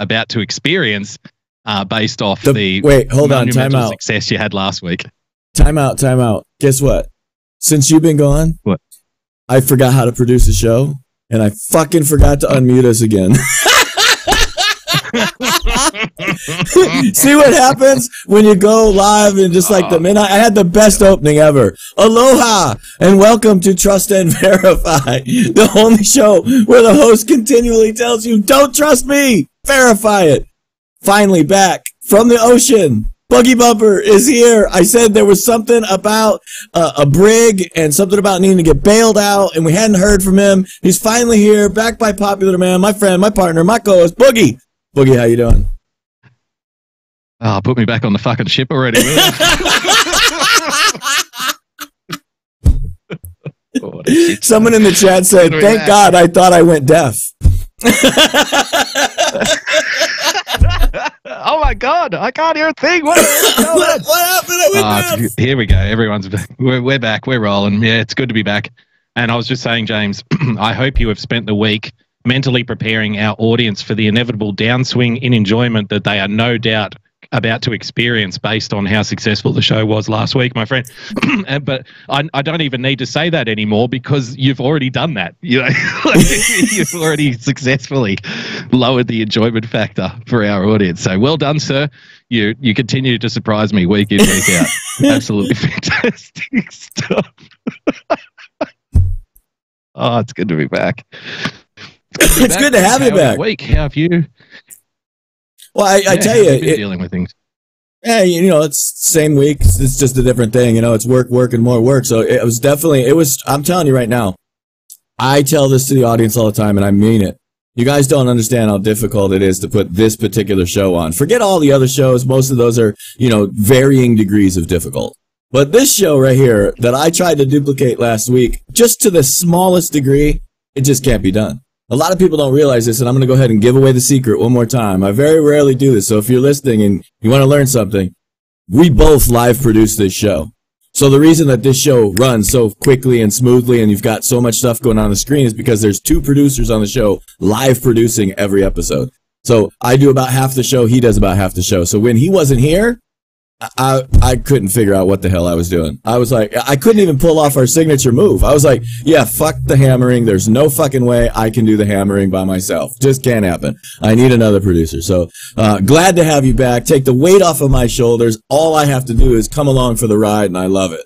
about to experience based off wait, hold on, time out. Success you had last week. Time out. Guess what? Since you've been gone, what? I forgot how to produce a show, and I fucking forgot to unmute us again. See what happens when you go live and just like the minute I had the best opening ever. Aloha and welcome to Trust and Verify, the only show where the host continually tells you, don't trust me, verify it. Finally back from the ocean, Boogie Bumper is here. I said there was something about a brig and something about needing to get bailed out, and we hadn't heard from him. He's finally here, back by popular demand. My friend, my partner, my co-host, Boogie. Boogie, how you doing? Oh, put me back on the fucking ship already, will you? Someone in the chat said, thank God I thought I went deaf. Oh my God, I can't hear a thing. What happened? Here we go. We're back. We're rolling. Yeah, it's good to be back. And I was just saying, James, I hope you have spent the week mentally preparing our audience for the inevitable downswing in enjoyment that they are no doubt about to experience based on how successful the show was last week, my friend. But I don't even need to say that anymore because you've already done that. You know, you've already successfully lowered the enjoyment factor for our audience. So well done, sir. You continue to surprise me week in, week out. Absolutely fantastic stuff. Oh, it's good to be back. It's good to have you back. Week. How have you? Well, I tell you, dealing with things. Yeah, you know, it's same week. It's just a different thing. You know, it's work, and more work. So it was. I'm telling you right now. I tell this to the audience all the time, and I mean it. You guys don't understand how difficult it is to put this particular show on. Forget all the other shows. Most of those are, varying degrees of difficult. But this show right here that I tried to duplicate last week, just to the smallest degree, it just can't be done. A lot of people don't realize this, and I'm going to go ahead and give away the secret one more time. I very rarely do this, so if you're listening and you want to learn something, we both live produce this show. So the reason that this show runs so quickly and smoothly and you've got so much stuff going on the screen is because there's two producers on the show live producing every episode. So I do about half the show, he does about half the show. So when he wasn't here, I couldn't figure out what the hell I was doing. I was like, I couldn't even pull off our signature move. I was like, yeah, fuck the hammering. There's no fucking way I can do the hammering by myself. Just can't happen. I need another producer. So glad to have you back. Take the weight off of my shoulders. All I have to do is come along for the ride, and I love it.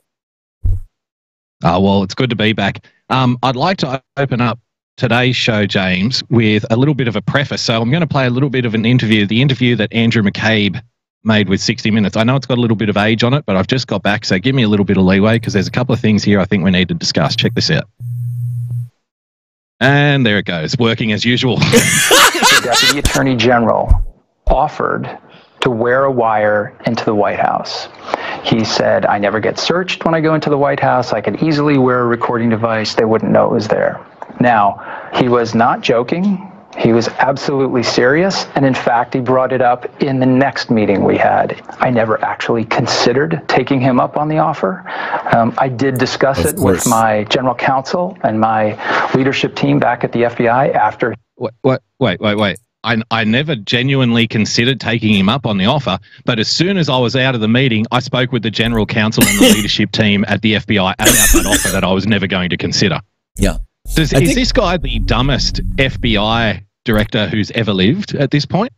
Well, it's good to be back. I'd like to open up today's show, James, with a little bit of a preface. So I'm going to play a little bit of an interview, the interview that Andrew McCabe made with 60 Minutes. I know it's got a little bit of age on it, but I've just got back, so give me a little bit of leeway because there's a couple of things here I think we need to discuss. Check this out. And there it goes, working as usual. The Deputy Attorney General offered to wear a wire into the White House. He said, I never get searched when I go into the White House. I could easily wear a recording device. They wouldn't know it was there. Now, he was not joking. He was absolutely serious, and in fact, he brought it up in the next meeting we had. I never actually considered taking him up on the offer. I did discuss it with my general counsel and my leadership team back at the FBI after. Wait. I never genuinely considered taking him up on the offer, but as soon as I was out of the meeting, I spoke with the general counsel and the leadership team at the FBI about that offer that I was never going to consider. Yeah. Is this guy the dumbest FBI director who's ever lived at this point?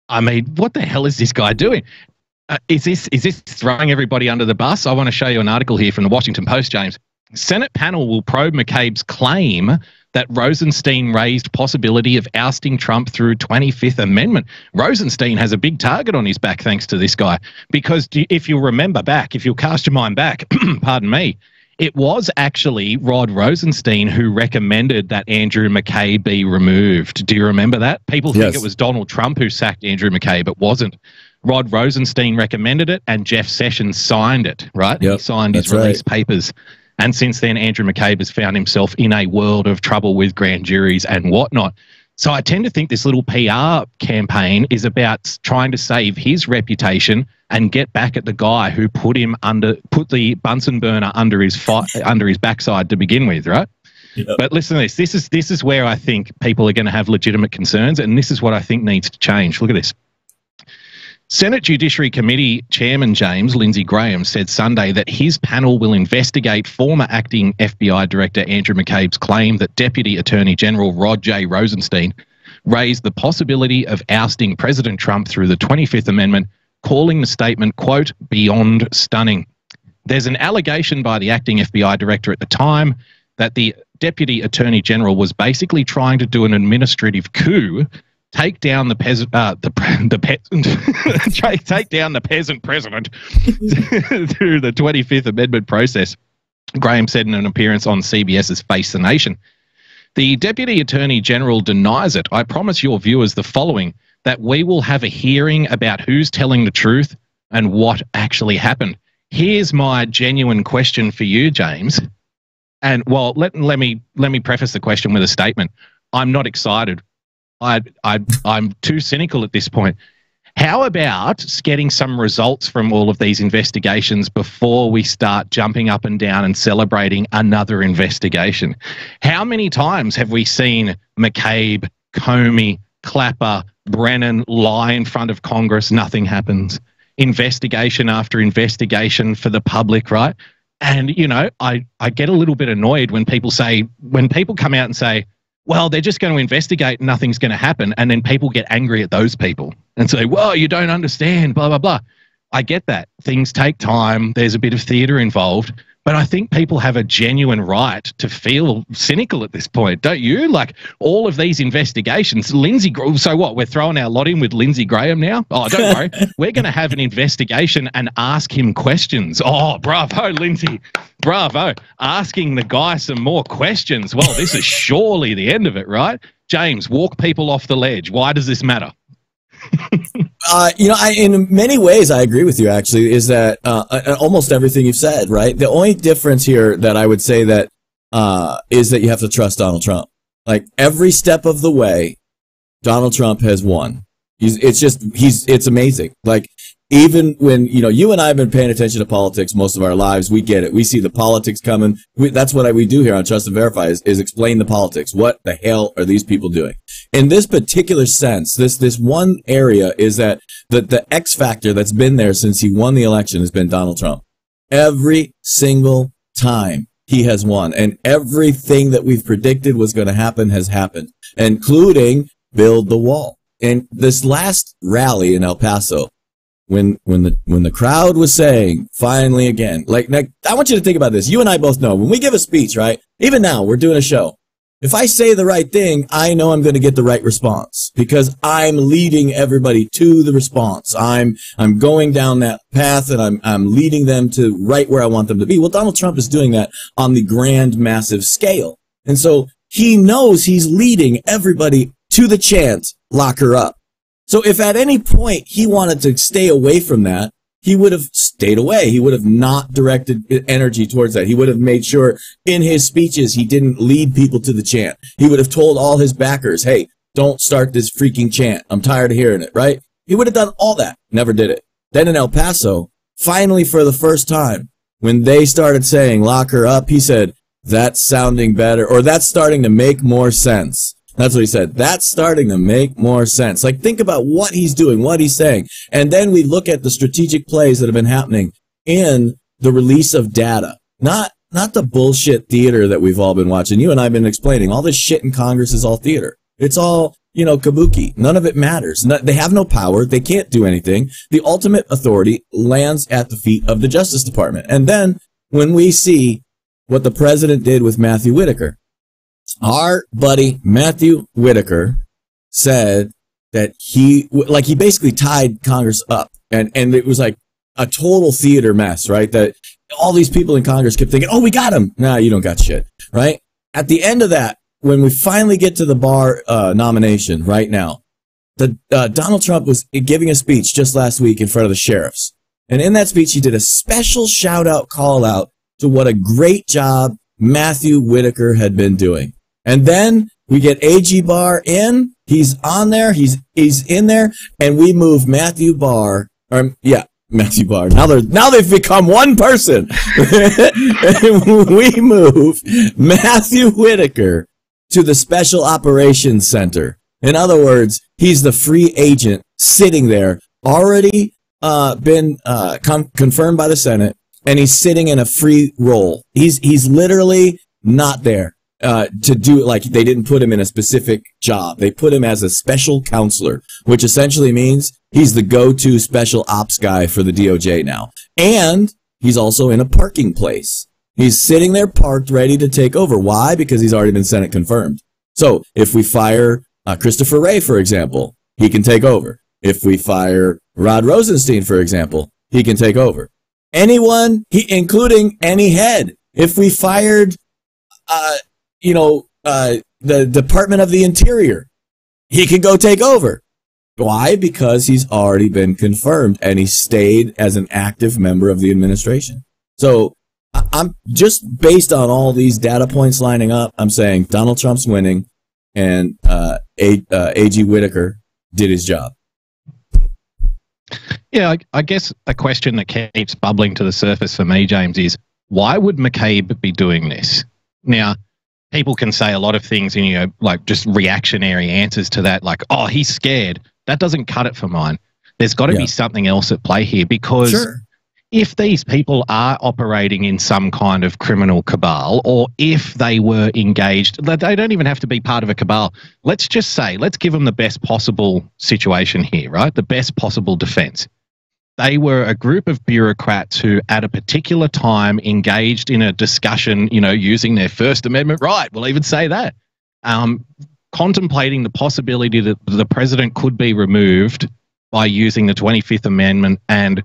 I mean, what the hell is this guy doing? Is this throwing everybody under the bus? I want to show you an article here from the Washington Post, James. Senate panel will probe McCabe's claim that Rosenstein raised possibility of ousting Trump through 25th Amendment. Rosenstein has a big target on his back thanks to this guy, because if you'll remember back, if you'll cast your mind back, pardon me, it was actually Rod Rosenstein who recommended that Andrew McCabe be removed. Do you remember that? People think it was Donald Trump who sacked Andrew McCabe. It wasn't. Rod Rosenstein recommended it, and Jeff Sessions signed it, right? Yep, he signed his release papers. And since then, Andrew McCabe has found himself in a world of trouble with grand juries and whatnot. So I tend to think this little PR campaign is about trying to save his reputation and get back at the guy who put the Bunsen burner under his backside to begin with, right? But listen to this. This is where I think people are going to have legitimate concerns, and this is what I think needs to change. Look at this. Senate Judiciary Committee Chairman James Lindsey Graham said Sunday that his panel will investigate former acting FBI Director Andrew McCabe's claim that Deputy Attorney General Rod J. Rosenstein raised the possibility of ousting President Trump through the 25th Amendment, calling the statement, quote, beyond stunning. There's an allegation by the acting FBI director at the time that the Deputy Attorney General was basically trying to do an administrative coup, take down the peasant president through the 25th Amendment process, Graham said in an appearance on CBS's Face the Nation. The Deputy Attorney General denies it. I promise your viewers the following, that we will have a hearing about who's telling the truth and what actually happened. Here's my genuine question for you, James. And well, let me preface the question with a statement. I'm not excited. I'm too cynical at this point. How about getting some results from all of these investigations before we start jumping up and down and celebrating another investigation? How many times have we seen McCabe, Comey, Clapper, Brennan lie in front of Congress? Nothing happens. Investigation after investigation for the public, right? And, you know, I get a little bit annoyed when people come out and say, well, they're just going to investigate and nothing's going to happen. And then people get angry at those people and say, well, you don't understand, blah, blah, blah. I get that. Things take time. There's a bit of theatre involved. But I think people have a genuine right to feel cynical at this point, don't you? Like all of these investigations, so what? We're throwing our lot in with Lindsey Graham now? Oh, don't worry. We're going to have an investigation and ask him questions. Oh, bravo, Lindsey. Bravo. Asking the guy some more questions. Well, this is surely the end of it, right? James, walk people off the ledge. Why does this matter? In many ways, I agree with you, actually, is that almost everything you've said, right? The only difference here that I would say that is that you have to trust Donald Trump. Like every step of the way, Donald Trump has won. It's amazing. Like even when, you and I have been paying attention to politics most of our lives, we get it. We see the politics coming. That's what we do here on Trust and Verify is explain the politics. What the hell are these people doing? In this particular sense, this one area is that the X factor that's been there since he won the election has been Donald Trump. Every single time he has won, and everything that we've predicted was going to happen has happened, including build the wall. And this last rally in El Paso, when the crowd was saying, finally again, like, I want you to think about this. You and I both know when we give a speech, right? Even now, we're doing a show. If I say the right thing, I know I'm going to get the right response because I'm leading everybody to the response. I'm going down that path and I'm leading them to right where I want them to be. Well, Donald Trump is doing that on the grand, massive scale. And so he knows he's leading everybody to the chant, lock her up. So if at any point he wanted to stay away from that, he would have stayed away. He would have not directed energy towards that. He would have made sure in his speeches he didn't lead people to the chant. He would have told all his backers, hey, don't start this freaking chant. I'm tired of hearing it, right? He would have done all that. Never did it. Then in El Paso, finally for the first time, when they started saying lock her up, he said, that's sounding better, or that's starting to make more sense. That's what he said. That's starting to make more sense. Like, think about what he's doing, what he's saying. And then we look at the strategic plays that have been happening in the release of data. Not the bullshit theater that we've all been watching. You and I have been explaining. All this shit in Congress is all theater. It's all, kabuki. None of it matters. They have no power. They can't do anything. The ultimate authority lands at the feet of the Justice Department. And then when we see what the president did with Matthew Whitaker, our buddy Matthew Whitaker said that he basically tied Congress up, and it was like a total theater mess, right? That all these people in Congress kept thinking, oh, we got him. Nah, you don't got shit, right? At the end of that, when we finally get to the Barr nomination right now, Donald Trump was giving a speech just last week in front of the sheriffs. And in that speech, he did a special shout out, call out to what a great job Matthew Whitaker had been doing. And then we get AG Barr in. He's on there. He's in there. And we move Matthew Barr. Matthew Barr. Now they've become one person. We move Matthew Whitaker to the Special Operations Center. In other words, he's the free agent sitting there, already been confirmed by the Senate, and he's sitting in a free role. He's literally not there to do, like, they didn't put him in a specific job. They put him as a special counselor, which essentially means he's the go-to special ops guy for the DOJ now. And he's also in a parking place. He's sitting there parked, ready to take over. Why? Because he's already been Senate confirmed. So if we fire Christopher Wray, for example, he can take over. If we fire Rod Rosenstein, for example, he can take over. Anyone, including any head. If we fired, the Department of the Interior, he can go take over. Why? Because he's already been confirmed and he stayed as an active member of the administration. So I'm just based on all these data points lining up, I'm saying Donald Trump's winning and A.G. Whitaker did his job. Yeah, I guess a question that keeps bubbling to the surface for me, James, is why would McCabe be doing this? Now, people can say a lot of things and, like just reactionary answers to that, like, oh, he's scared. That doesn't cut it for mine. There's got to be something else at play here, because if these people are operating in some kind of criminal cabal, or if they were engaged, they don't even have to be part of a cabal. Let's just say, let's give them the best possible situation here, right? The best possible defense. They were a group of bureaucrats who at a particular time engaged in a discussion, using their First Amendment right. We'll even say that. Contemplating the possibility that the president could be removed by using the 25th Amendment and,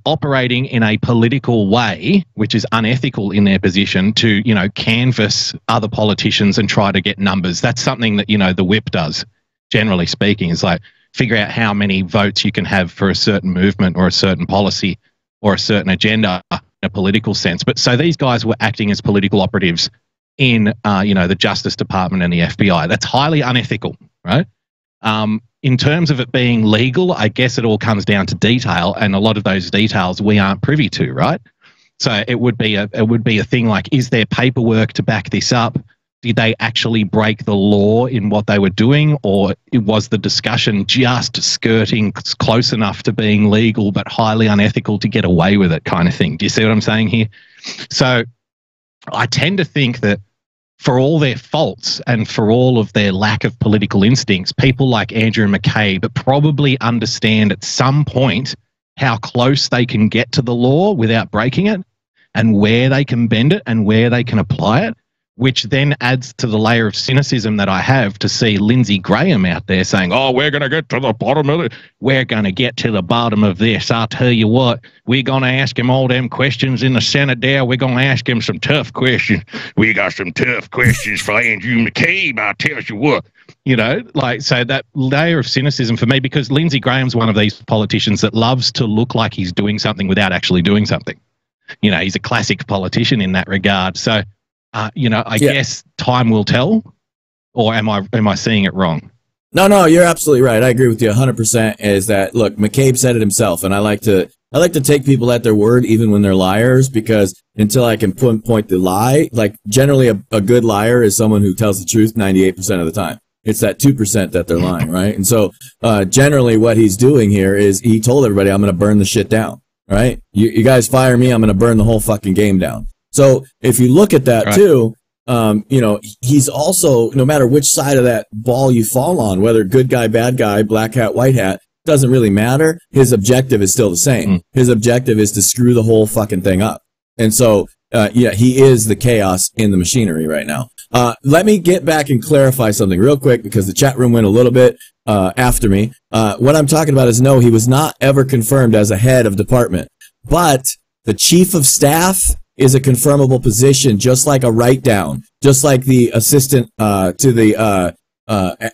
operating in a political way, which is unethical in their position, to, canvass other politicians and try to get numbers. That's something that, the whip does, generally speaking. It's like, figure out how many votes you can have for a certain movement or a certain policy or a certain agenda in a political sense. But so these guys were acting as political operatives in, the Justice Department and the FBI. That's highly unethical, right? In terms of it being legal, I guess it all comes down to detail, and a lot of those details we aren't privy to, right? So it would be a thing like, is there paperwork to back this up? Did they actually break the law in what they were doing, or was the discussion just skirting close enough to being legal but highly unethical to get away with it, kind of thing? Do you see what I'm saying here? So I tend to think that for all their faults and for all of their lack of political instincts, people like Andrew McCabe probably understand at some point how close they can get to the law without breaking it, and where they can bend it and where they can apply it, which then adds to the layer of cynicism that I have to see Lindsey Graham out there saying, oh, we're going to get to the bottom of it. We're going to get to the bottom of this. I'll tell you what, we're going to ask him all them questions in the Senate there. We're going to ask him some tough questions. We got some tough questions for Andrew McCabe, I'll tell you what. So that layer of cynicism for me, because Lindsey Graham's one of these politicians that loves to look like he's doing something without actually doing something. He's a classic politician in that regard. So, I guess time will tell, or am I seeing it wrong? No, you're absolutely right. I agree with you 100%. Is that, look, McCabe said it himself, and I like to take people at their word even when they're liars, because until I can point the lie, like generally a good liar is someone who tells the truth 98% of the time. It's that 2% that they're lying, right? And so generally what he's doing here is he told everybody, I'm going to burn the shit down, right? You guys fire me, I'm going to burn the whole fucking game down. So if you look at that too, he's also, no matter which side of that ball you fall on, whether good guy, bad guy, black hat, white hat, doesn't really matter. His objective is still the same. His objective is to screw the whole fucking thing up. And so, he is the chaos in the machinery right now. Let me get back and clarify something real quick, because the chat room went a little bit after me. What I'm talking about is, no, he was not ever confirmed as a head of department, but the chief of staff is a confirmable position, just like a write-down, just like the assistant to the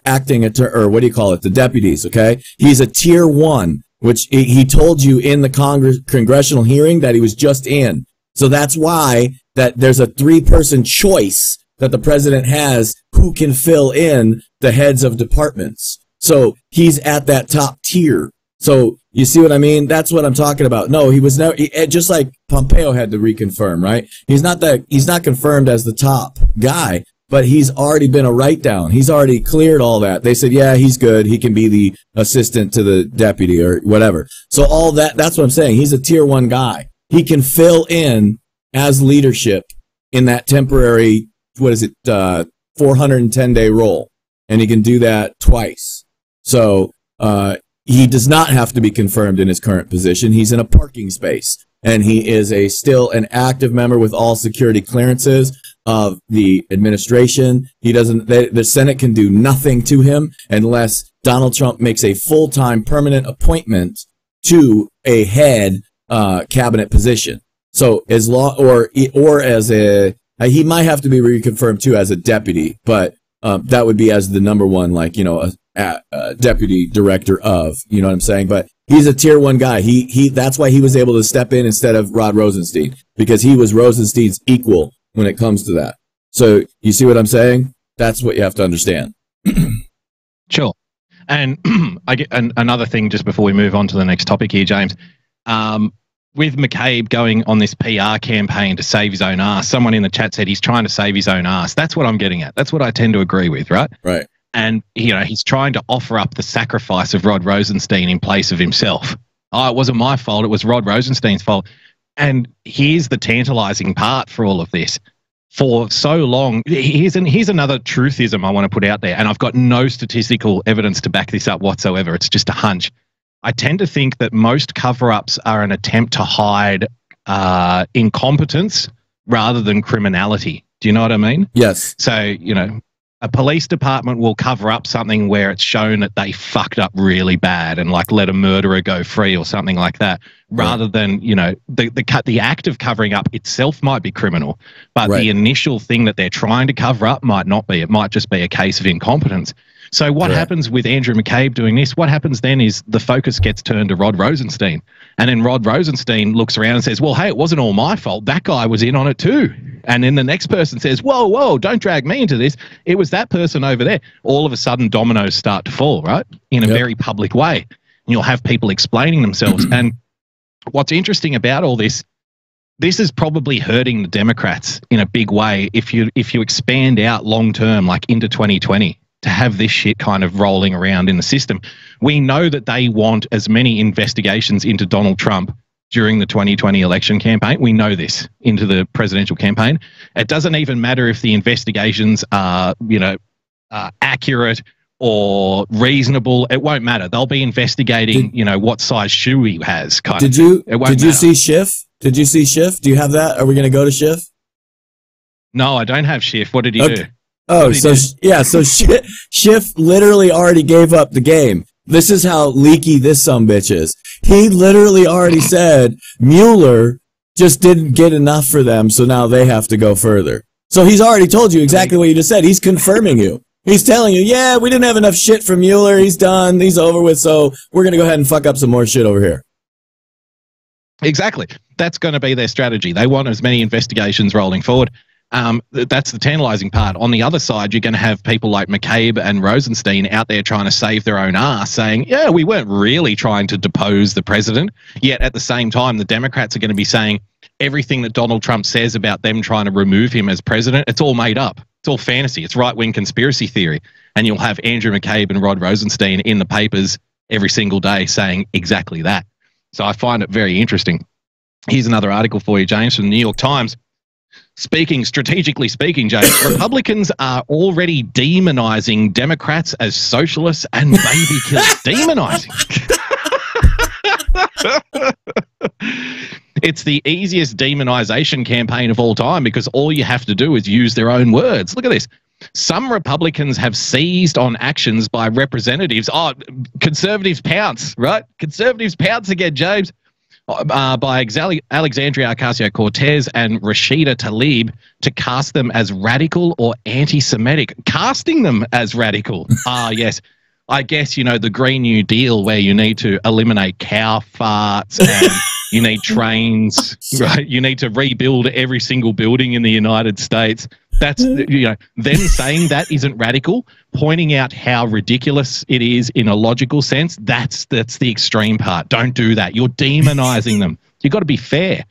acting attorney, or what do you call it, the deputies, okay? He's a tier 1, which he told you in the congressional hearing that he was just in. So that's why that there's a 3-person choice that the president has who can fill in the heads of departments. So he's at that top tier. So you see what I mean? That's what I'm talking about. No, he was never, just like Pompeo had to reconfirm, right? He's not confirmed as the top guy, but he's already been a write down. He's already cleared all that. They said, yeah, he's good. He can be the assistant to the deputy or whatever. So all that's what I'm saying. He's a tier 1 guy. He can fill in as leadership in that temporary, 410-day role. And he can do that twice. So, he does not have to be confirmed in his current position. He's in a parking space, and he is still an active member with all security clearances of the administration. The Senate can do nothing to him unless Donald Trump makes a full-time permanent appointment to a head cabinet position. So as long or as he might have to be reconfirmed too as a deputy, but that would be as the number one, like, deputy director of, you know what I'm saying? But he's a tier 1 guy. That's why he was able to step in instead of Rod Rosenstein, because he was Rosenstein's equal when it comes to that. So you see what I'm saying? That's what you have to understand. Sure. And I get another thing just before we move on to the next topic here, James. With McCabe going on this PR campaign to save his own ass, someone in the chat said he's trying to save his own ass. That's what I'm getting at. That's what I tend to agree with, right? Right. And, he's trying to offer up the sacrifice of Rod Rosenstein in place of himself. Oh, it wasn't my fault. It was Rod Rosenstein's fault. And here's the tantalizing part for all of this. For so long, here's another truthism I want to put out there, and I've got no statistical evidence to back this up whatsoever. It's just a hunch. I tend to think that most cover-ups are an attempt to hide incompetence rather than criminality. Do you know what I mean? Yes. So, a police department will cover up something where it's shown that they fucked up really bad and like let a murderer go free or something like that, rather than, the act of covering up itself might be criminal, but the initial thing that they're trying to cover up might not be. It might just be a case of incompetence. So what happens with Andrew McCabe doing this? What happens then is the focus gets turned to Rod Rosenstein. And then Rod Rosenstein looks around and says, well, hey, it wasn't all my fault. That guy was in on it too. And then the next person says, whoa, don't drag me into this. It was that person over there. All of a sudden, dominoes start to fall, right? In a very public way. And you'll have people explaining themselves. And what's interesting about all this is probably hurting the Democrats in a big way if you expand out long term, like into 2020. To have this shit kind of rolling around in the system. We know that they want as many investigations into Donald Trump during the 2020 election campaign. We know this into the presidential campaign. It doesn't even matter if the investigations are, accurate or reasonable. It won't matter. They'll be investigating, what size shoe he has. Did you see Schiff? Did you see Schiff? Do you have that? Are we going to go to Schiff? No, I don't have Schiff. What did he do? Oh, so Schiff literally already gave up the game. This is how leaky this sumbitch is. He literally already said Mueller just didn't get enough for them, so now they have to go further. So he's already told you exactly what you just said. He's confirming you. He's telling you, yeah, we didn't have enough shit from Mueller. He's done. He's over with, so we're going to go ahead and fuck up some more shit over here. Exactly. That's going to be their strategy. They want as many investigations rolling forward. That's the tantalizing part. On the other side, you're going to have people like McCabe and Rosenstein out there trying to save their own ass, saying, yeah, we weren't really trying to depose the president. Yet at the same time, the Democrats are going to be saying everything that Donald Trump says about them trying to remove him as president, it's all made up. It's all fantasy. It's right-wing conspiracy theory. And you'll have Andrew McCabe and Rod Rosenstein in the papers every single day saying exactly that. So I find it very interesting. Here's another article for you, James, from the New York Times. Strategically speaking, James, Republicans are already demonizing Democrats as socialists and baby killers. Demonizing. It's the easiest demonization campaign of all time because all you have to do is use their own words. Look at this. Some Republicans have seized on actions by representatives. Oh, conservatives pounce, right? Conservatives pounce again, James. By Alexandria Ocasio-Cortez and Rashida Tlaib to cast them as radical or anti-Semitic. Casting them as radical. Yes. I guess, you know, the Green New Deal where you need to eliminate cow farts and you need trains, right? You need to rebuild every single building in the United States. That's, you know, them saying that isn't radical, pointing out how ridiculous it is in a logical sense. That's the extreme part. Don't do that. You're demonizing them. You've got to be fair.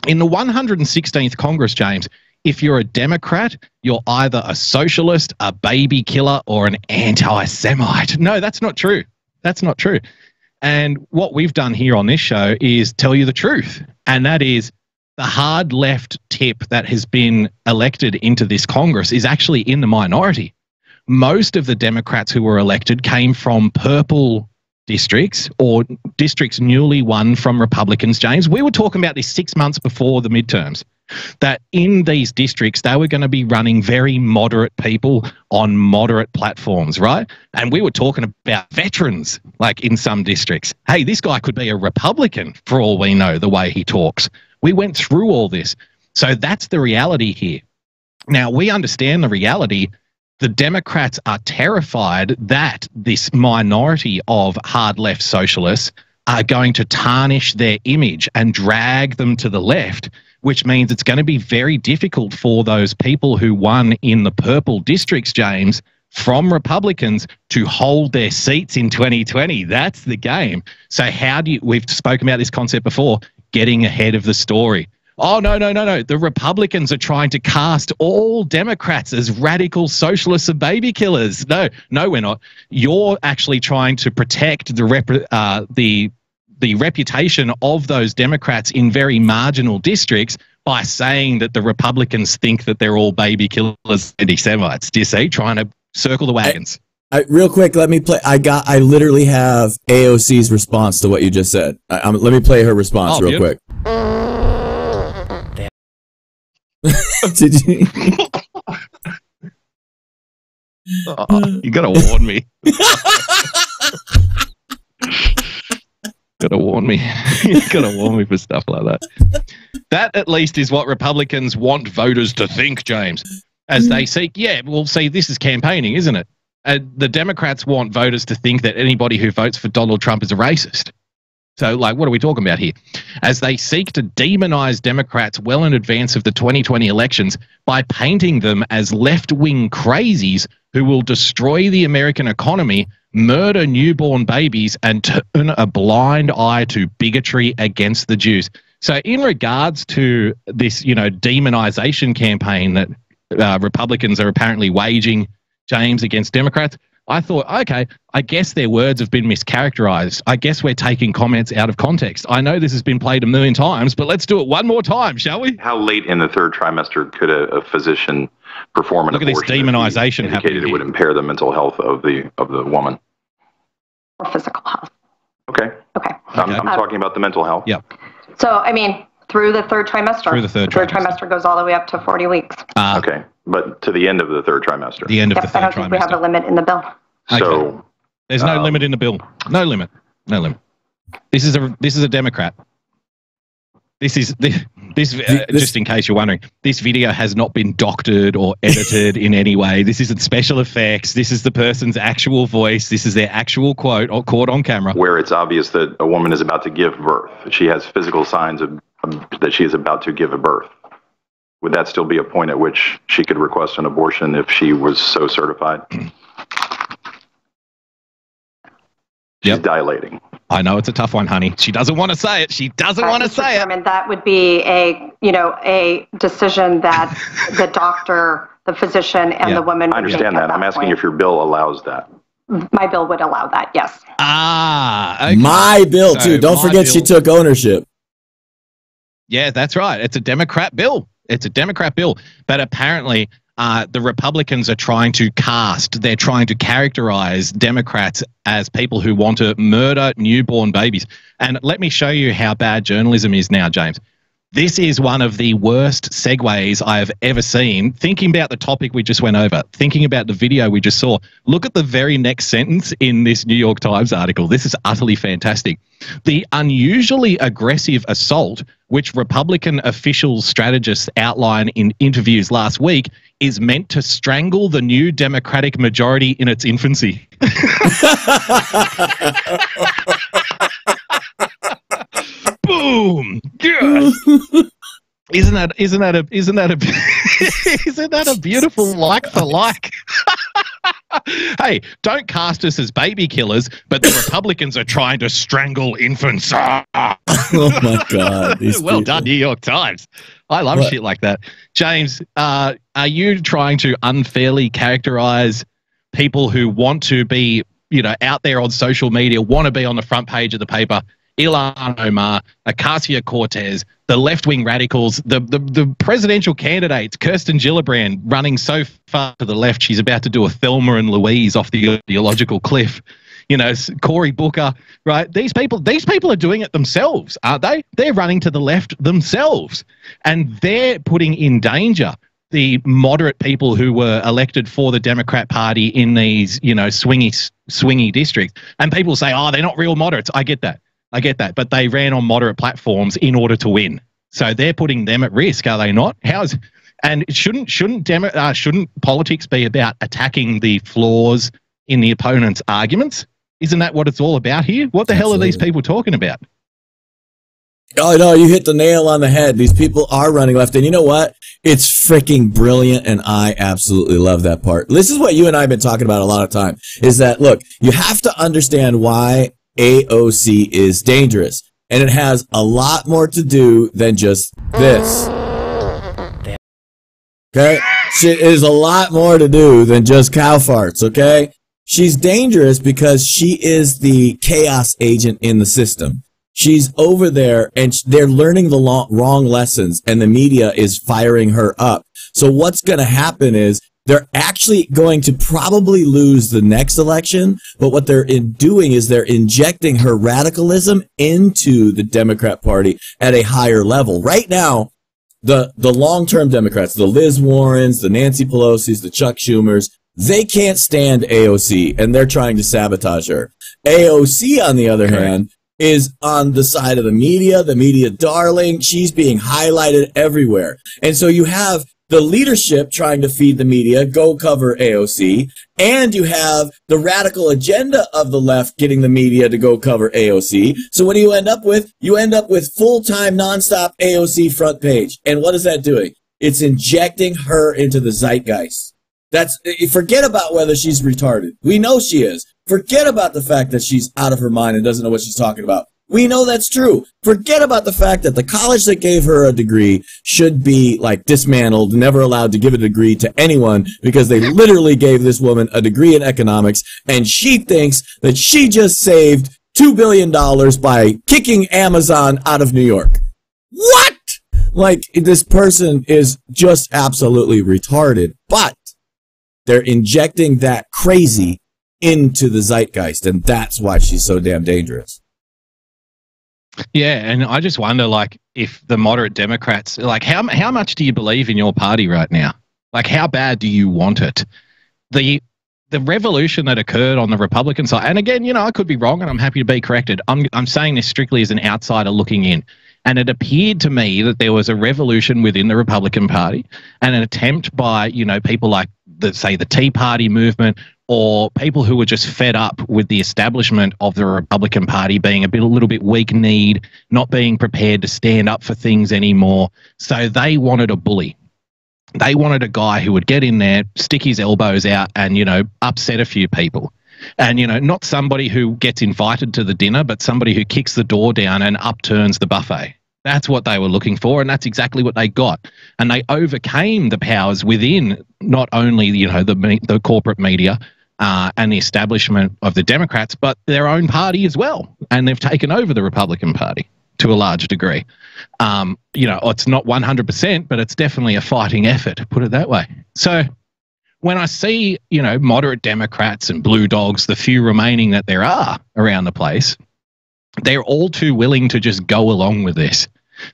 In the 116th Congress, James, if you're a Democrat, you're either a socialist, a baby killer, or an anti-Semite. No, that's not true. That's not true. And what we've done here on this show is tell you the truth. And that is the hard left tip that has been elected into this Congress is actually in the minority. Most of the Democrats who were elected came from purple districts or districts newly won from Republicans, James. We were talking about this 6 months before the midterms, that in these districts, they were going to be running very moderate people on moderate platforms, right? And we were talking about veterans, like in some districts. Hey, this guy could be a Republican for all we know, the way he talks. We went through all this. So that's the reality here. Now, we understand the reality. The Democrats are terrified that this minority of hard left socialists are going to tarnish their image and drag them to the left, which means it's going to be very difficult for those people who won in the purple districts, James, from Republicans to hold their seats in 2020. That's the game. So how do you, we've spoken about this concept before, getting ahead of the story. Oh, no. The Republicans are trying to cast all Democrats as radical socialists and baby killers. No, we're not. You're actually trying to protect the reputation of those Democrats in very marginal districts by saying that the Republicans think that they're all baby killers, anti-Semites. Do you see? Trying to circle the wagons. Real quick, let me play. I literally have AOC's response to what you just said. Let me play her response real quick. Did you? You gotta warn me. Gotta warn me. You gotta warn me for stuff like that. That at least is what Republicans want voters to think, James, as they seek. Yeah, well, see, this is campaigning, isn't it? The Democrats want voters to think that anybody who votes for Donald Trump is a racist. So, like, what are we talking about here? As they seek to demonize Democrats well in advance of the 2020 elections by painting them as left-wing crazies who will destroy the American economy, murder newborn babies, and turn a blind eye to bigotry against the Jews. So in regards to this, you know, demonization campaign that Republicans are apparently waging, James, against Democrats, I thought, okay, I guess their words have been mischaracterized. I guess we're taking comments out of context. I know this has been played a million times, but let's do it one more time, shall we? How late in the third trimester could a physician perform an abortion? Look at this demonization happening. Indicated it would impair the mental health of the woman. Or physical health. Okay. I'm talking about the mental health. Yeah. So, I mean, through the third trimester. Through the third trimester goes all the way up to 40 weeks. Okay. But to the end of the third trimester. The end of the third trimester. I don't think we have a limit in the bill. So there's no limit in the bill. No limit. This is a Democrat. Just in case you're wondering, this video has not been doctored or edited in any way. This isn't special effects. This is the person's actual voice. This is their actual quote or caught on camera. Where it's obvious that a woman is about to give birth. She has physical signs of that she is about to give a birth. Would that still be a point at which she could request an abortion if she was so certified? She's dilating. I know it's a tough one, honey. She doesn't want to say it. She doesn't want to say it. And that would be a decision that the doctor, the physician, and the woman would I understand that. I'm asking if your bill allows that. My bill would allow that, yes. Okay. My bill, too. Don't forget she took ownership. Yeah, that's right. It's a Democrat bill. But apparently the Republicans are trying to they're trying to characterize Democrats as people who want to murder newborn babies. And let me show you how bad journalism is now, James. This is one of the worst segues I have ever seen. Thinking about the topic we just went over, thinking about the video we just saw, look at the very next sentence in this New York Times article. This is utterly fantastic. The unusually aggressive assault, which Republican officials strategists outline in interviews last week, is meant to strangle the new Democratic majority in its infancy. Boom! Yeah. Isn't that a beautiful like for like? Hey, don't cast us as baby killers, but the Republicans are trying to strangle infants. Oh my God! Well done, New York Times. I love shit like that. James, are you trying to unfairly characterize people who want to be, out there on social media, want to be on the front page of the paper? Ilhan Omar, Ocasio-Cortez, the left-wing radicals, the presidential candidates, Kirsten Gillibrand running so far to the left, she's about to do a Thelma and Louise off the ideological cliff. Cory Booker, right? These people are doing it themselves, aren't they? They're running to the left themselves, and they're putting in danger the moderate people who were elected for the Democrat Party in these, swingy districts. And people say, oh, they're not real moderates. I get that. But they ran on moderate platforms in order to win. So they're putting them at risk, are they not? Shouldn't politics be about attacking the flaws in the opponent's arguments? Isn't that what it's all about here? What the hell are these people talking about? Oh, no, you hit the nail on the head. These people are running left. And you know what? It's freaking brilliant, and I absolutely love that part. This is what you and I have been talking about a lot of time, is that, look, you have to understand why AOC is dangerous. And it has a lot more to do than just this. Okay? It is a lot more to do than just cow farts, okay? She's dangerous because she is the chaos agent in the system. She's over there and they're learning the wrong lessons, and the media is firing her up. So what's going to happen is they're actually going to probably lose the next election, but what they're doing is they're injecting her radicalism into the Democrat Party at a higher level. Right now, the long-term Democrats, the Liz Warrens, the Nancy Pelosi's, the Chuck Schumers, they can't stand AOC, and they're trying to sabotage her. AOC, on the other hand, is on the side of the media darling. She's being highlighted everywhere. And so you have the leadership trying to feed the media, go cover AOC, and you have the radical agenda of the left getting the media to go cover AOC. So what do you end up with? You end up with full-time, nonstop AOC front page. And what is that doing? It's injecting her into the zeitgeist. Forget about whether she's retarded. We know she is. Forget about the fact that she's out of her mind and doesn't know what she's talking about. We know that's true. Forget about the fact that the college that gave her a degree should be dismantled, never allowed to give a degree to anyone, because they literally gave this woman a degree in economics, and she thinks that she just saved $2 billion by kicking Amazon out of New York. What? This person is just absolutely retarded, but they're injecting that crazy into the zeitgeist, and that's why she's so damn dangerous. Yeah, and I just wonder, if the moderate Democrats, how much do you believe in your party right now? How bad do you want it? The revolution that occurred on the Republican side, and again, I could be wrong, and I'm happy to be corrected. I'm saying this strictly as an outsider looking in. And it appeared to me that there was a revolution within the Republican Party and an attempt by, people like, the Tea Party movement, or people who were just fed up with the establishment of the Republican Party being a little bit weak-kneed, not being prepared to stand up for things anymore. So they wanted a bully. They wanted a guy who would get in there, stick his elbows out and, upset a few people. And, not somebody who gets invited to the dinner, but somebody who kicks the door down and upturns the buffet. That's what they were looking for, and that's exactly what they got. And they overcame the powers within not only, the corporate media and the establishment of the Democrats, but their own party as well. And they've taken over the Republican Party to a large degree. It's not 100%, but it's definitely a fighting effort, put it that way. So when I see, moderate Democrats and blue dogs, the few remaining that there are around the place, they're all too willing to just go along with this.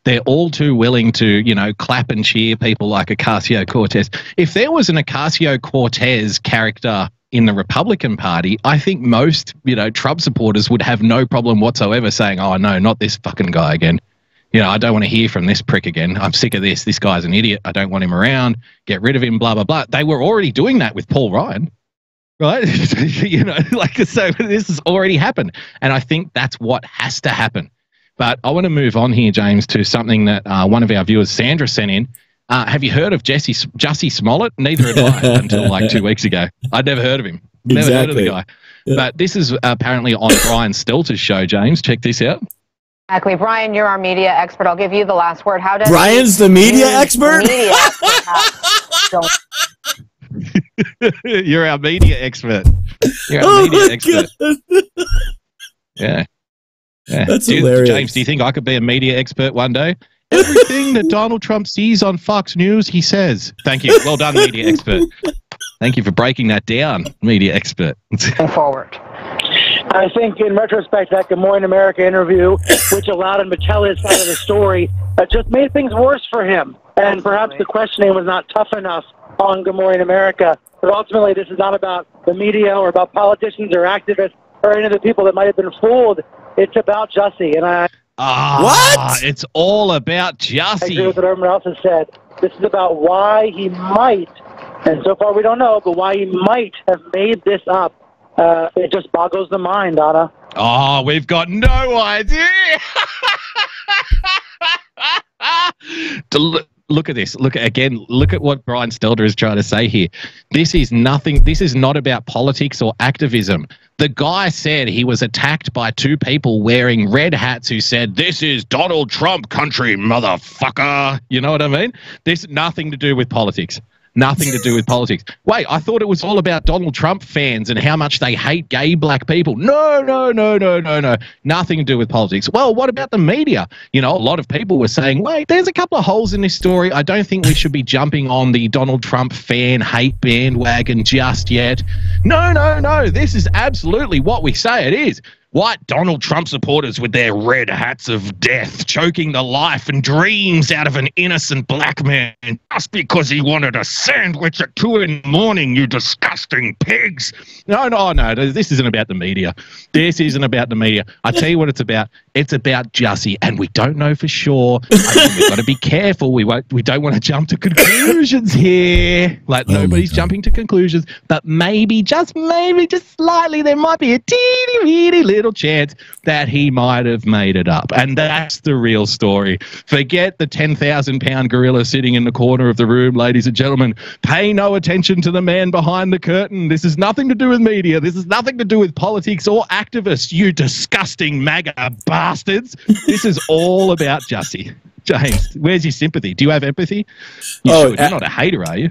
They're all too willing to, you know, clap and cheer people like Ocasio-Cortez. If there was an Ocasio-Cortez character in the Republican Party, I think most, you know, Trump supporters would have no problem whatsoever saying, oh, no, not this fucking guy again. You know, I don't want to hear from this prick again. I'm sick of this. This guy's an idiot. I don't want him around. Get rid of him, blah, blah, blah. They were already doing that with Paul Ryan, right? You know, like, so this has already happened. And I think that's what has to happen. But I want to move on here, James, to something that one of our viewers, Sandra, sent in. Have you heard of Jussie Smollett? Neither had I until like 2 weeks ago. I'd never heard of him. Never heard of the guy. Yeah. But this is apparently on Brian Stelter's show, James. Check this out. Exactly. Brian, you're our media expert. I'll give you the last word. How does Brian's the media expert? You're our media expert. You're our media expert. Yeah. That's hilarious. James, do you think I could be a media expert one day? Everything that Donald Trump sees on Fox News, he says. Thank you. Well done, media expert. Thank you for breaking that down, media expert. Forward. I think in retrospect, that Good Morning America interview, which allowed him to tell his side of the story, just made things worse for him. And perhaps the questioning was not tough enough on Good Morning America. But ultimately, this is not about the media or about politicians or activists or any of the people that might have been fooled. It's about Jussie. And what? It's all about Jussie. I agree with what everyone else has said. This is about why he might, and so far we don't know, but why he might have made this up. It just boggles the mind, Anna. Oh, we've got no idea. Look at this. Look at what Brian Stelter is trying to say here. This is nothing. This is not about politics or activism. The guy said he was attacked by two people wearing red hats who said, "This is Donald Trump country, motherfucker." You know what I mean? This nothing to do with politics. Nothing to do with politics. Wait, I thought it was all about Donald Trump fans and how much they hate gay black people. No. Nothing to do with politics. Well, what about the media? You know, a lot of people were saying, wait, there's a couple of holes in this story. I don't think we should be jumping on the Donald Trump fan hate bandwagon just yet. No. This is absolutely what we say it is. White Donald Trump supporters with their red hats of death choking the life and dreams out of an innocent black man just because he wanted a sandwich at 2 a.m, you disgusting pigs. No. This isn't about the media. This isn't about the media. I tell you what it's about. It's about Jussie, and we don't know for sure. I mean, we've got to be careful. We don't want to jump to conclusions here. Like, nobody's jumping to conclusions, but maybe, just slightly, there might be a teeny little chance that he might have made it up. And that's the real story. Forget the 10,000-pound gorilla sitting in the corner of the room, ladies and gentlemen. Pay no attention to the man behind the curtain. This is nothing to do with media. This is nothing to do with politics or activists, you disgusting MAGA bastards. This is all about Jussie. James, where's your sympathy? Do you have empathy? You're not a hater, are you?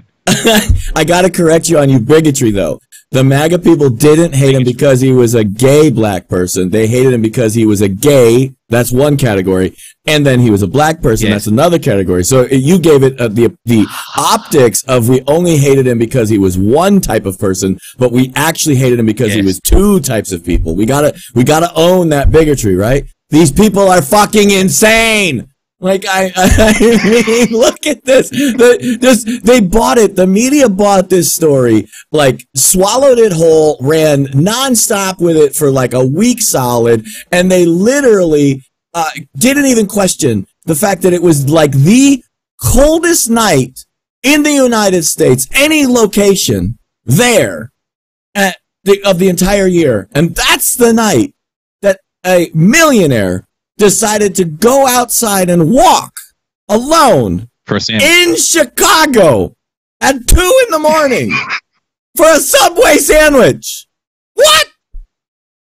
I got to correct you on your bigotry, though. The MAGA people didn't hate him because he was a gay black person. They hated him because he was a gay. That's one category. And then he was a black person. Yes. That's another category. So you gave it the optics of we only hated him because he was one type of person, but we actually hated him because he was two types of people. We gotta own that bigotry, right? These people are fucking insane. Like, I mean, look at this. They bought it. The media bought this story, like, swallowed it whole, ran nonstop with it for like a week solid, and they literally didn't even question the fact that it was like the coldest night in the United States, any location there of the entire year. And that's the night that a millionaire decided to go outside and walk alone in Chicago at 2 a.m. for a Subway sandwich. What?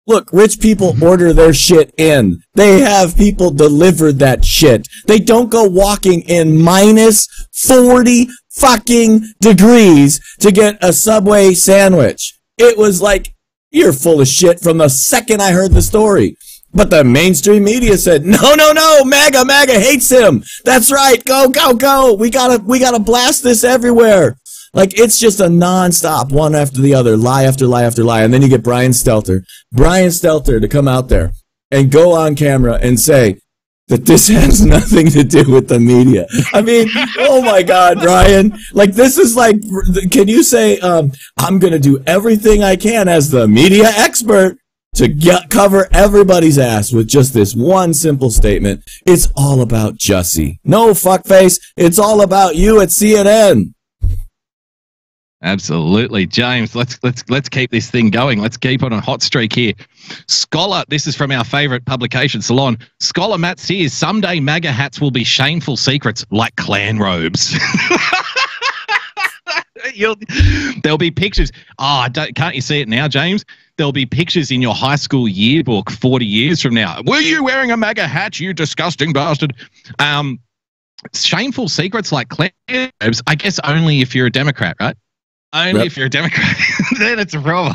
Look, rich people order their shit in. They have people deliver that shit. They don't go walking in minus 40 fucking degrees to get a Subway sandwich. It was like, you're full of shit from the second I heard the story. But the mainstream media said, no, MAGA hates him. That's right. Go. We gotta blast this everywhere. Like, it's just a nonstop, one after the other, lie after lie after lie. And then you get Brian Stelter to come out there and go on camera and say, that this has nothing to do with the media. I mean, oh my God, Ryan. Like, this is like, can you say, I'm going to do everything I can as the media expert to cover everybody's ass with just this one simple statement. It's all about Jussie. No, fuckface. It's all about you at CNN. Absolutely, James. Let's keep this thing going. Let's keep on a hot streak here. Scholar, this is from our favorite publication, Salon. Scholar Matt Sears, someday MAGA hats will be shameful secrets like clan robes. There'll be pictures. Can't you see it now, James? There'll be pictures in your high school yearbook 40 years from now. Were you wearing a MAGA hat, you disgusting bastard? Shameful secrets like clan robes, I guess only if you're a Democrat, right? Only if you're a Democrat, then it's a problem.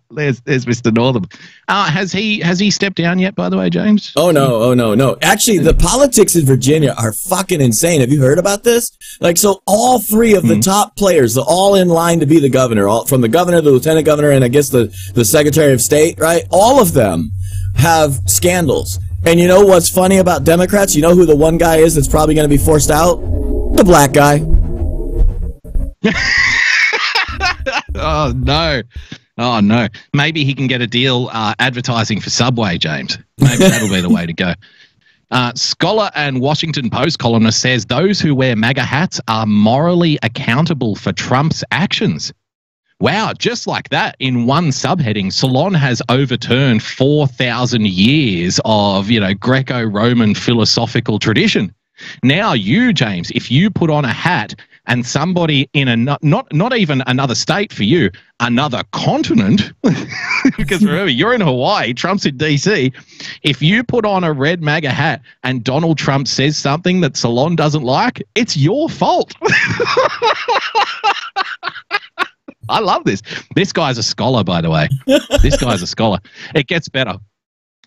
There's Mr. Northam. Has he stepped down yet, by the way, James? Oh no. Actually, the politics in Virginia are fucking insane. Have you heard about this? Like, so all three of the top players, they're all in line to be the governor, all from the governor, the lieutenant governor, and I guess the secretary of state, right? All of them have scandals. And you know what's funny about Democrats? You know who the one guy is that's probably going to be forced out? The black guy. Oh no. Maybe he can get a deal advertising for Subway, James. Maybe that'll be the way to go. Scholar and Washington Post columnist says those who wear MAGA hats are morally accountable for Trump's actions. Wow, just like that, in one subheading, Salon has overturned 4,000 years of, Greco-Roman philosophical tradition. Now you, James, if you put on a hat and somebody in not even another state for you, another continent, because remember, you're in Hawaii, Trump's in DC. If you put on a red MAGA hat and Donald Trump says something that Salon doesn't like, it's your fault. I love this. This guy's a scholar, by the way. This guy's a scholar. It gets better.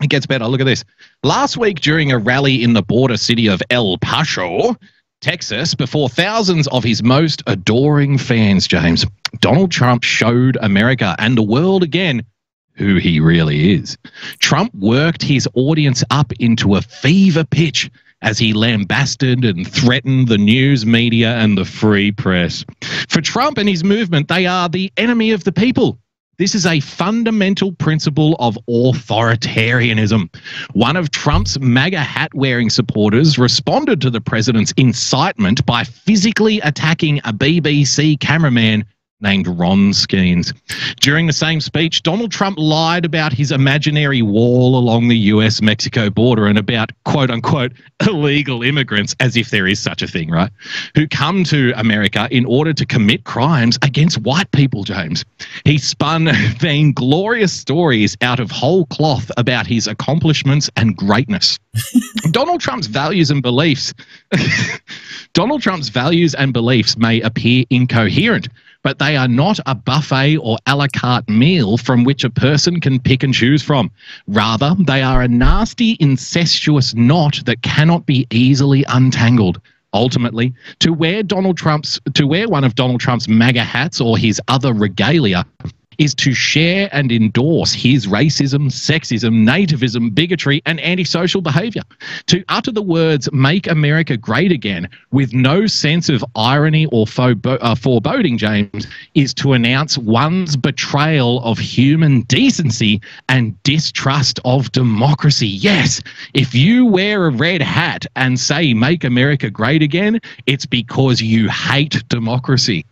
It gets better. Look at this. Last week, during a rally in the border city of El Paso, Texas, before thousands of his most adoring fans, James, Donald Trump showed America and the world again who he really is. Trump worked his audience up into a fever pitch as he lambasted and threatened the news media and the free press. For Trump and his movement, they are the enemy of the people. This is a fundamental principle of authoritarianism. One of Trump's MAGA hat-wearing supporters responded to the president's incitement by physically attacking a BBC cameraman named Ron Skeens. During the same speech, Donald Trump lied about his imaginary wall along the US-Mexico border and about, quote-unquote, illegal immigrants, as if there is such a thing, right, who come to America in order to commit crimes against white people, James. He spun vainglorious stories out of whole cloth about his accomplishments and greatness. Donald Trump's values and beliefs may appear incoherent, but they are not a buffet or a la carte meal from which a person can pick and choose from. Rather, they are a nasty, incestuous knot that cannot be easily untangled. Ultimately, to wear one of Donald Trump's MAGA hats or his other regalia is to share and endorse his racism, sexism, nativism, bigotry, and antisocial behavior. To utter the words, "Make America Great Again," with no sense of irony or foreboding, James, is to announce one's betrayal of human decency and distrust of democracy. Yes, if you wear a red hat and say, "Make America Great Again," it's because you hate democracy.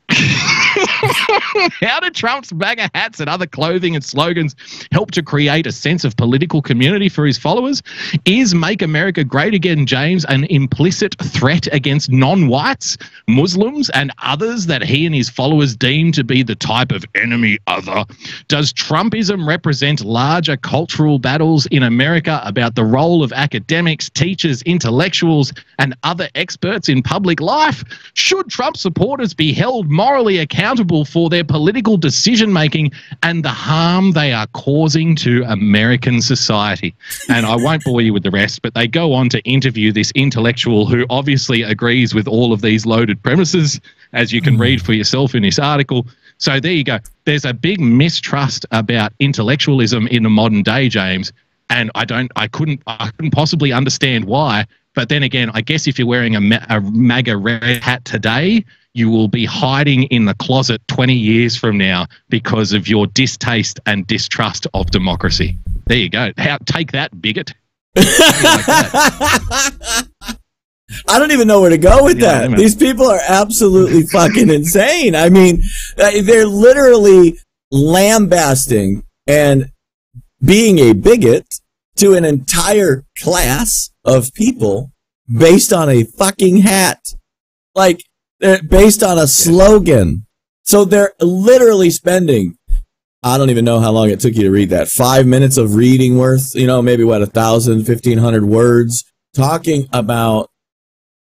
How do Trump's MAGA hats and other clothing and slogans help to create a sense of political community for his followers? Is Make America Great Again, James, an implicit threat against non-whites, Muslims, and others that he and his followers deem to be the type of enemy other? Does Trumpism represent larger cultural battles in America about the role of academics, teachers, intellectuals, and other experts in public life? Should Trump supporters be held morally accountable for their political decision-making and the harm they are causing to American society? And I won't bore you with the rest, but they go on to interview this intellectual who obviously agrees with all of these loaded premises, as you can read for yourself in this article. So there you go. There's a big mistrust about intellectualism in the modern day, James, And I couldn't possibly understand why. But then again, I guess if you're wearing a MAGA red hat today, you will be hiding in the closet 20 years from now because of your distaste and distrust of democracy. There you go. Take that, bigot. Like that. I don't even know where to go with that. These people are absolutely fucking insane. I mean, they're literally lambasting and being a bigot to an entire class of people based on a fucking hat. Like, they're based on a slogan. So they're literally spending, I don't even know how long it took you to read that, 5 minutes of reading worth, maybe what, 1,000, 1,500 words, talking about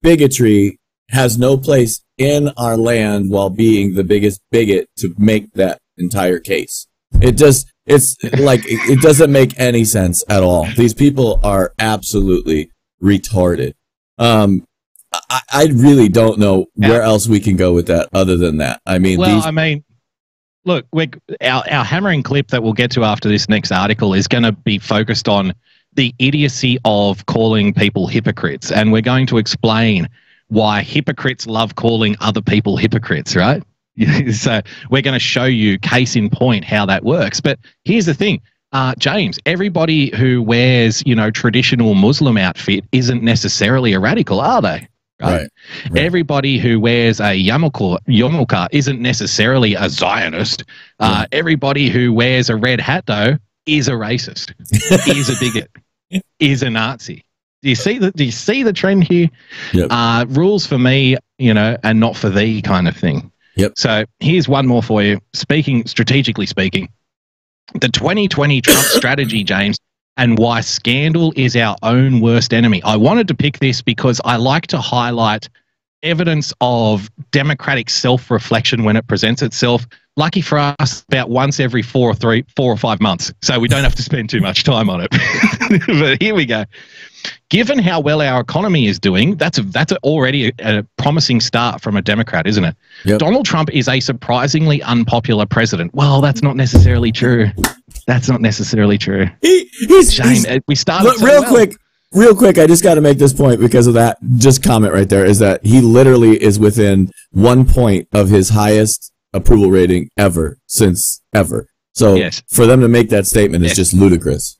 bigotry has no place in our land while being the biggest bigot to make that entire case. It's like, it doesn't make any sense at all. These people are absolutely retarded. I really don't know where else we can go with that other than that. I mean, look, our hammering clip that we'll get to after this next article is going to be focused on the idiocy of calling people hypocrites. And we're going to explain why hypocrites love calling other people hypocrites, right? So we're going to show you case in point how that works. But here's the thing, James, everybody who wears, traditional Muslim outfit isn't necessarily a radical, are they? Right. Everybody who wears a yarmulke isn't necessarily a Zionist. Everybody who wears a red hat, though, is a racist, is a bigot, is a Nazi. Do you see the trend here? Yep. Rules for me, and not for thee kind of thing. Yep. So here's one more for you. Strategically speaking, the 2020 Trump strategy, James, and why scandal is our own worst enemy. I wanted to pick this because I like to highlight evidence of democratic self-reflection when it presents itself. Lucky for us, about once every 4 or 5 months, so we don't have to spend too much time on it. But here we go. Given how well our economy is doing, that's already a promising start from a Democrat, isn't it? Yep. Donald Trump is a surprisingly unpopular president. Well, that's not necessarily true. That's not necessarily true. We started real quick. I just got to make this point because of that. Just comment right there is that he literally is within 1 point of his highest approval rating ever. So yes. For them to make that statement is just ludicrous.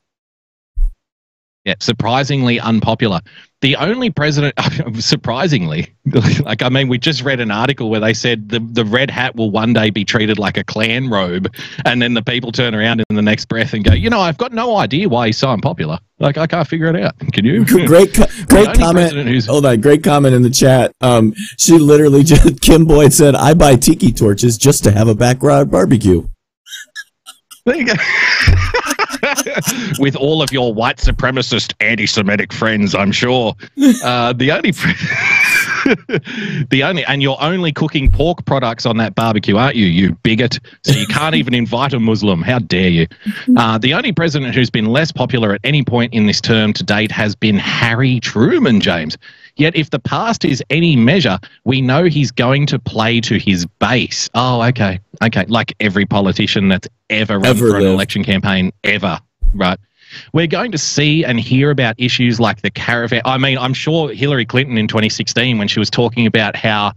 Yeah, surprisingly unpopular. The only president, surprisingly, we just read an article where they said the red hat will one day be treated like a Klan robe, and then the people turn around in the next breath and go, I've got no idea why he's so unpopular. Like, I can't figure it out. Can you? Great comment. Hold on, great comment in the chat. She literally Kim Boyd said, "I buy tiki torches just to have a backyard barbecue." There you go. With all of your white supremacist anti-Semitic friends, I'm sure. And you're only cooking pork products on that barbecue, aren't you, you bigot? So you can't even invite a Muslim. How dare you? The only president who's been less popular at any point in this term to date has been Harry Truman, James. Yet if the past is any measure, we know he's going to play to his base. Oh, okay. Like every politician that's ever run for an election campaign ever, right? We're going to see and hear about issues like the caravan. I mean, I'm sure Hillary Clinton in 2016, when she was talking about how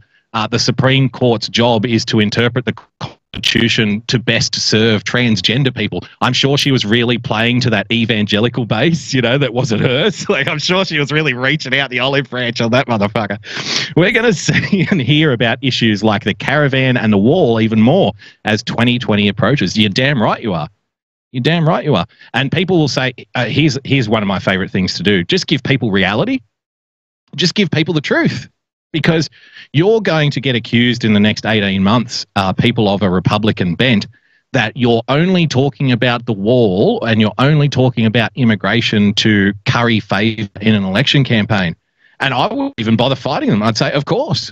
the Supreme Court's job is to interpret the Constitution to best serve transgender people, I'm sure she was really playing to that evangelical base, that wasn't hers. Like, I'm sure she was really reaching out the olive branch on that motherfucker. We're going to see and hear about issues like the caravan and the wall even more as 2020 approaches. You're damn right you are. You're damn right you are. And people will say, here's one of my favorite things to do. Just give people reality. Just give people the truth. Because you're going to get accused in the next 18 months, people of a Republican bent, that you're only talking about the wall and you're only talking about immigration to curry favor in an election campaign. And I wouldn't even bother fighting them. I'd say, of course.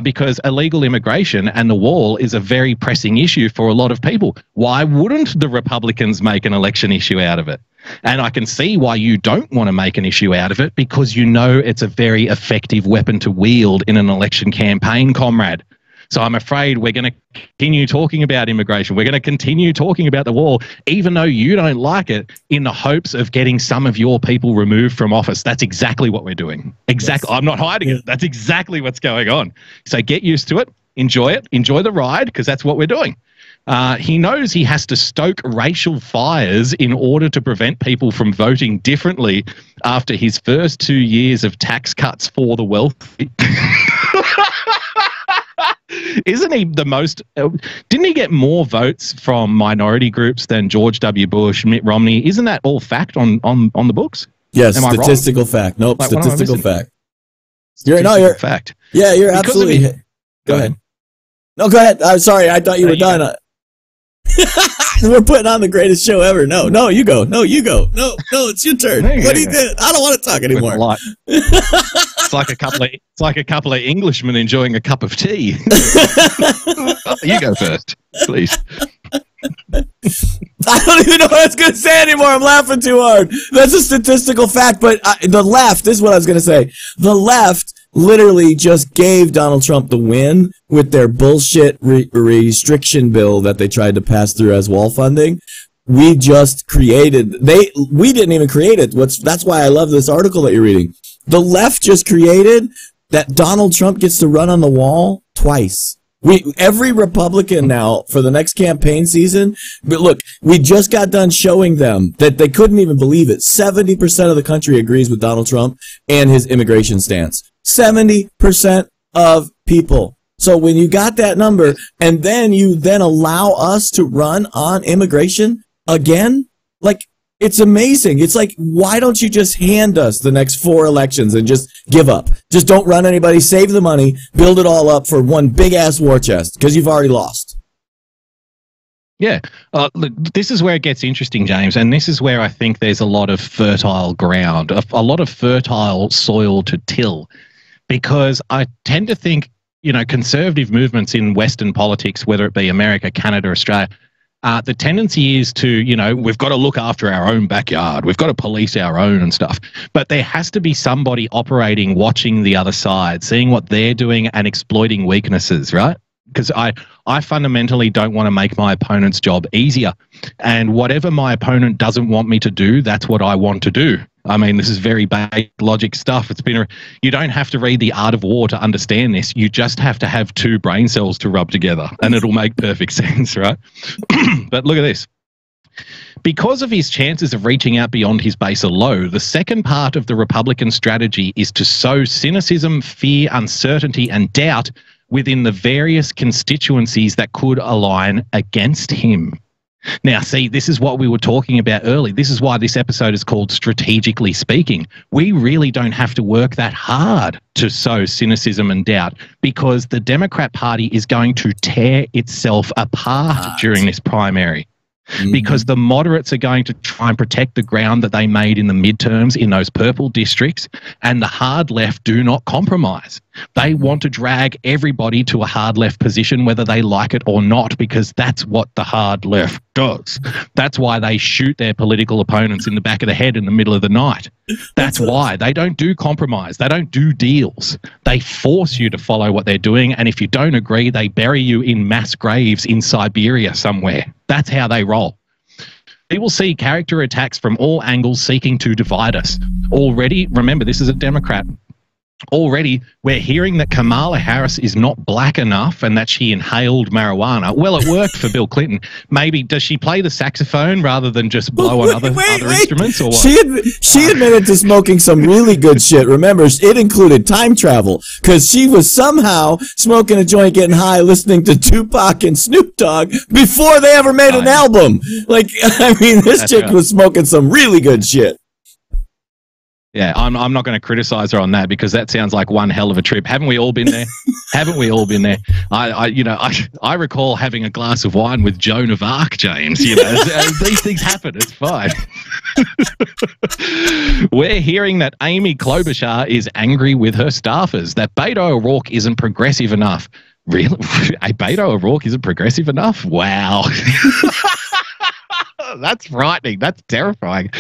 Because illegal immigration and the wall is a very pressing issue for a lot of people. Why wouldn't the Republicans make an election issue out of it? And I can see why you don't want to make an issue out of it, because it's a very effective weapon to wield in an election campaign, comrade. So I'm afraid we're going to continue talking about immigration. We're going to continue talking about the wall, even though you don't like it, in the hopes of getting some of your people removed from office. That's exactly what we're doing. Exactly. Yes. I'm not hiding it. That's exactly what's going on. So get used to it. Enjoy it. Enjoy the ride, because that's what we're doing. He knows he has to stoke racial fires in order to prevent people from voting differently after his first 2 years of tax cuts for the wealthy. Isn't he the most... didn't he get more votes from minority groups than George W. Bush, Mitt Romney? Isn't that all fact on the books? Yes, statistical fact. Nope, like, statistical fact. You're fact. Yeah, you're because absolutely... Go ahead. No, go ahead. I'm sorry. I thought you were done. We're putting on the greatest show ever. No, you go. No, it's your turn. What do you do? I don't want to talk anymore. It's like a couple of Englishmen enjoying a cup of tea. You go first, please. I don't even know what I was going to say anymore. I'm laughing too hard. That's a statistical fact, but the left, this is what I was going to say. The left literally just gave Donald Trump the win with their bullshit restriction bill that they tried to pass through as wall funding. We just created, we didn't even create it. That's why I love this article that you're reading. The left just created that Donald Trump gets to run on the wall twice. Every Republican now for the next campaign season, but look, we just got done showing them that they couldn't even believe it. 70% of the country agrees with Donald Trump and his immigration stance. 70% of people. So when you got that number and then you allow us to run on immigration again, like, it's amazing. It's like, why don't you just hand us the next 4 elections and just give up? Just don't run anybody, save the money, build it all up for one big-ass war chest, because you've already lost. Yeah. Look, this is where it gets interesting, James, and this is where I think there's a lot of fertile ground, a lot of fertile soil to till, because I tend to think, conservative movements in Western politics, whether it be America, Canada, Australia, the tendency is to, we've got to look after our own backyard. We've got to police our own and stuff. But there has to be somebody operating, watching the other side, seeing what they're doing and exploiting weaknesses, right? Because I fundamentally don't want to make my opponent's job easier. And whatever my opponent doesn't want me to do, that's what I want to do. I mean, this is very basic logic stuff. You don't have to read The Art of War to understand this. You just have to have 2 brain cells to rub together, and it'll make perfect sense, right? But look at this. Because of his chances of reaching out beyond his base are low, the second part of the Republican strategy is to sow cynicism, fear, uncertainty, and doubt within the various constituencies that could align against him. Now, see, this is what we were talking about earlier. This is why this episode is called Strategically Speaking. We really don't have to work that hard to sow cynicism and doubt, because the Democrat Party is going to tear itself apart during this primary. Because the moderates are going to try and protect the ground that they made in the midterms in those purple districts, and the hard left do not compromise. They want to drag everybody to a hard left position, whether they like it or not, because that's what the hard left does. That's why they shoot their political opponents in the back of the head in the middle of the night. That's why they don't do compromise. They don't do deals. They force you to follow what they're doing, and if you don't agree, they bury you in mass graves in Siberia somewhere. That's how they roll. We will see character attacks from all angles seeking to divide us. Already, remember, this is a Democrat. Already, we're hearing that Kamala Harris is not black enough and that she inhaled marijuana. Well, it worked for Bill Clinton. Maybe, does she play the saxophone rather than just blow on other instruments? Or what? She admitted to smoking some really good shit. Remember, it included time travel, because she was somehow smoking a joint, getting high, listening to Tupac and Snoop Dogg before they ever made an album. Like, I mean, this chick was smoking some really good shit. Yeah, I'm not going to criticize her on that, because that sounds like one hell of a trip. Haven't we all been there? Haven't we all been there? I recall having a glass of wine with Joan of Arc, James. These things happen. It's fine. We're hearing that Amy Klobuchar is angry with her staffers, that Beto O'Rourke isn't progressive enough. Really? Beto O'Rourke isn't progressive enough? Wow. That's frightening. That's terrifying.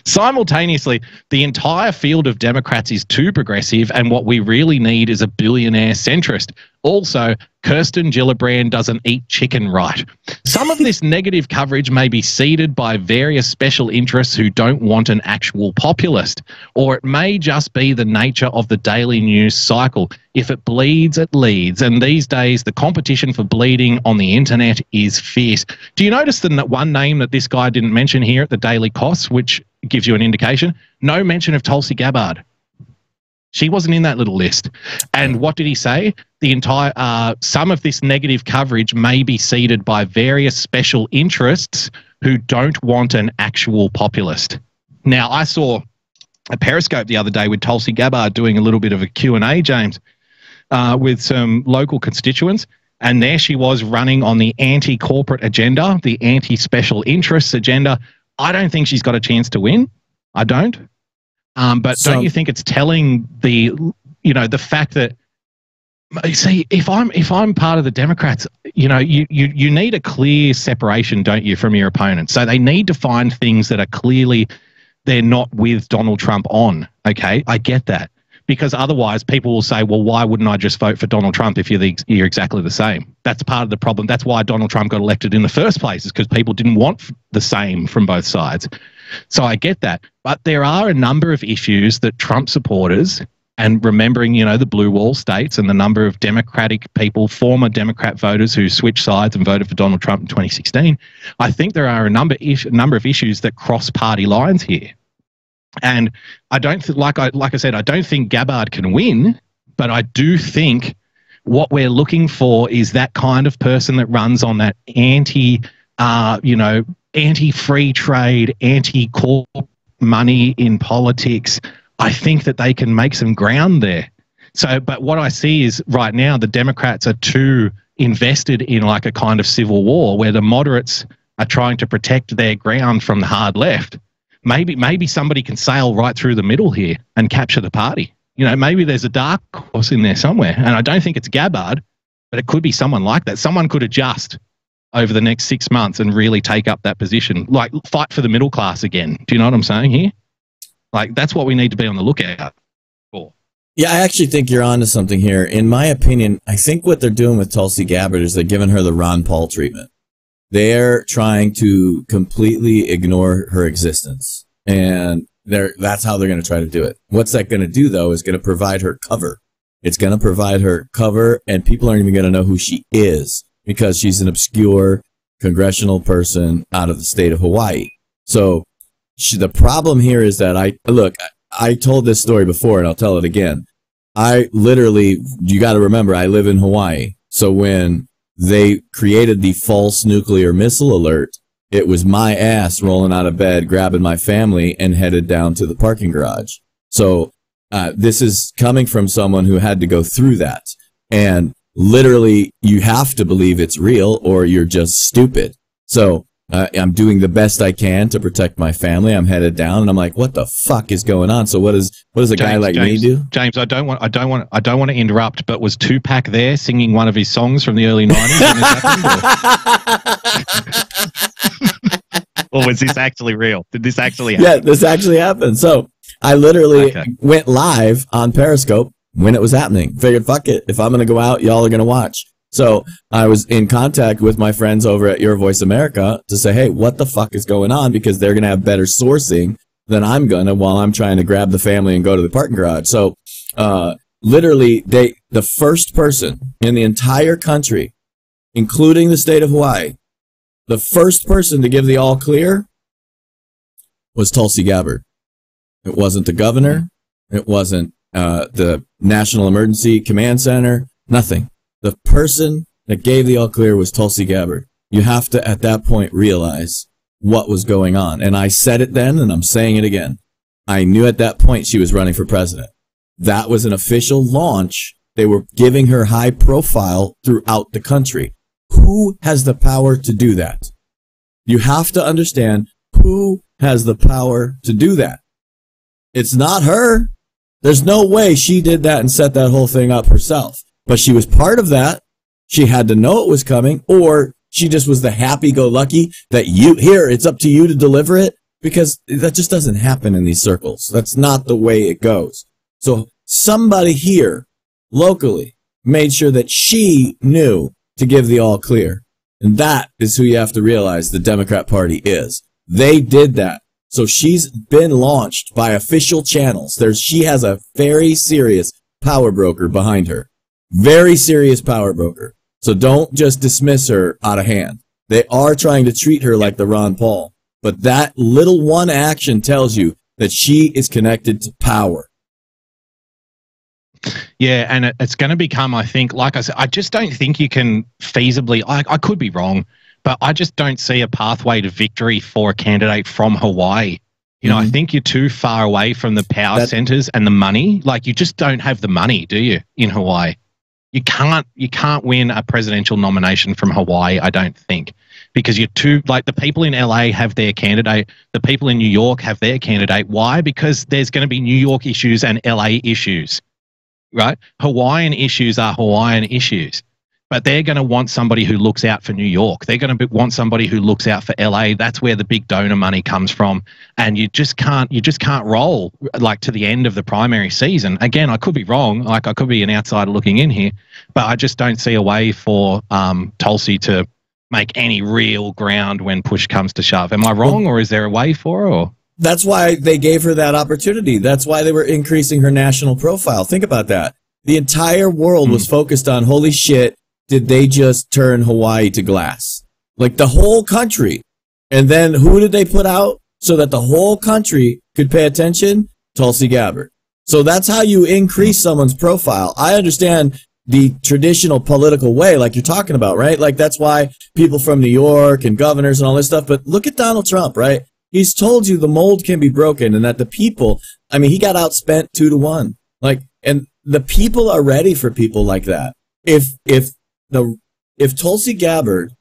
Simultaneously, the entire field of Democrats is too progressive, and what we really need is a billionaire centrist. Also, Kirsten Gillibrand doesn't eat chicken right. Some of this negative coverage may be seeded by various special interests who don't want an actual populist, or it may just be the nature of the daily news cycle. If it bleeds, it leads, and these days the competition for bleeding on the internet is fierce. Do you notice the one name that this guy didn't mention here at the Daily Costs, which gives you an indication? No mention of Tulsi Gabbard. She wasn't in that little list. And what did he say? The entire some of this negative coverage may be seeded by various special interests who don't want an actual populist. Now, I saw a Periscope the other day with Tulsi Gabbard doing a little bit of a Q&A, James, with some local constituents. And there she was running on the anti-corporate agenda, the anti-special interests agenda. I don't think she's got a chance to win. I don't. But don't you think it's telling the fact that, see, if I'm part of the Democrats, you need a clear separation, don't you, from your opponent? So they need to find things that are clearly they're not with Donald Trump on. Okay, I get that, because otherwise people will say, well, why wouldn't I just vote for Donald Trump if you're exactly the same? That's part of the problem. That's why Donald Trump got elected in the first place, is because people didn't want the same from both sides. So I get that. But there are a number of issues that Trump supporters, and remembering, the blue wall states and the number of Democratic people, former Democrat voters who switched sides and voted for Donald Trump in 2016, I think there are a number of issues that cross party lines here. And I don't like I said, I don't think Gabbard can win, but I do think what we're looking for is that kind of person that runs on that anti-free trade, anti-corp money in politics. I think that they can make some ground there. So, but what I see is right now the Democrats are too invested in like a kind of civil war where the moderates are trying to protect their ground from the hard left. Maybe somebody can sail right through the middle here and capture the party. Maybe there's a dark horse in there somewhere. And I don't think it's Gabbard, but it could be someone like that. Someone could adjust over the next 6 months and really take up that position, like fight for the middle class again. Do you know what I'm saying here? Like, that's what we need to be on the lookout for. Yeah, I actually think you're onto something here. In my opinion, I think what they're doing with Tulsi Gabbard is they're giving her the Ron Paul treatment. They're trying to completely ignore her existence. And that's how they're going to try to do it. What's that going to do, though, is going to provide her cover. It's going to provide her cover, and people aren't even going to know who she is, because she's an obscure congressional person out of the state of Hawaii. So the problem here is that I told this story before, and I'll tell it again. You got to remember, I live in Hawaii. So when they created the false nuclear missile alert, it was my ass rolling out of bed, grabbing my family, and headed down to the parking garage. So this is coming from someone who had to go through that. And literally, you have to believe it's real or you're just stupid. So I'm doing the best I can to protect my family. I'm headed down, and I'm like, what the fuck is going on? So what does a guy like me do? James, I don't want to interrupt, but was Tupac there singing one of his songs from the early 90s when this happened? Or was this actually real? Did this actually happen? Yeah, this actually happened. So I literally went live on Periscope when it was happening. Figured, fuck it. If I'm going to go out, y'all are going to watch. So I was in contact with my friends over at Your Voice America to say, hey, what the fuck is going on? Because they're going to have better sourcing than I'm going to while I'm trying to grab the family and go to the parking garage. So literally, the first person in the entire country, including the state of Hawaii, the first person to give the all clear was Tulsi Gabbard. It wasn't the governor. It wasn't the National Emergency Command Center. Nothing. The person that gave the all clear was Tulsi Gabbard. You have to, at that point, realize what was going on. And I said it then, and I'm saying it again. I knew at that point she was running for president. That was an official launch. They were giving her high profile throughout the country. Who has the power to do that? You have to understand who has the power to do that. It's not her. There's no way she did that and set that whole thing up herself. But she was part of that. She had to know it was coming, or she just was the happy-go-lucky that it's up to you to deliver it. because that just doesn't happen in these circles. That's not the way it goes. So somebody here locally made sure that she knew to give the all clear. And that is who you have to realize the Democrat Party is. They did that. So she's been launched by official channels. She has a very serious power broker behind her. Very serious power broker. So don't just dismiss her out of hand. They are trying to treat her like the Ron Paul. But that little one action tells you that she is connected to power. Yeah, and it's going to become, I think, like I said, I just don't think you can feasibly, I could be wrong, but I just don't see a pathway to victory for a candidate from Hawaii. You know, I think you're too far away from the power centers and the money. Like, you just don't have the money, do you, in Hawaii? You can't win a presidential nomination from Hawaii, I don't think, because you're too, like, the people in LA have their candidate, the people in New York have their candidate. Why? Because there's going to be New York issues and LA issues, right? Hawaiian issues are Hawaiian issues, but they're going to want somebody who looks out for New York. They're going to want somebody who looks out for LA. That's where the big donor money comes from. And you just can't roll like to the end of the primary season. Again, I could be wrong. Like, I could be an outsider looking in here, but I just don't see a way for Tulsi to make any real ground when push comes to shove. Am I wrong, or is there a way for her? Or? That's why they gave her that opportunity. That's why they were increasing her national profile. Think about that. The entire world was focused on, holy shit, did they just turn Hawaii to glass? Like, the whole country. And then who did they put out so that the whole country could pay attention? Tulsi Gabbard. So that's how you increase someone's profile. I understand the traditional political way, like you're talking about, right? Like, that's why people from New York and governors and all this stuff. But look at Donald Trump, right? He's told you the mold can be broken, and that the people, I mean, he got outspent 2-1. Like, and the people are ready for people like that. If Tulsi Gabbard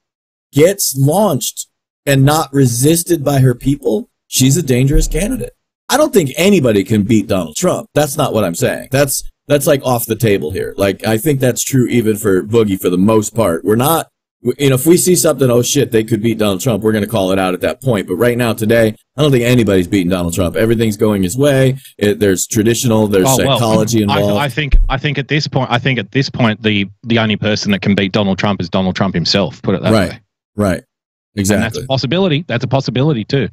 gets launched and not resisted by her people, she's a dangerous candidate. I don't think anybody can beat Donald Trump. That's not what I'm saying. That's like off the table here. Like, I think that's true even for Boogie for the most part. We're not, you know, if we see something, oh shit, they could beat Donald Trump, we're going to call it out at that point. But right now, today, I don't think anybody's beating Donald Trump. Everything's going his way. There's psychology involved. I think at this point, the only person that can beat Donald Trump is Donald Trump himself. Put it that way. Right. Exactly. And that's a possibility. That's a possibility too.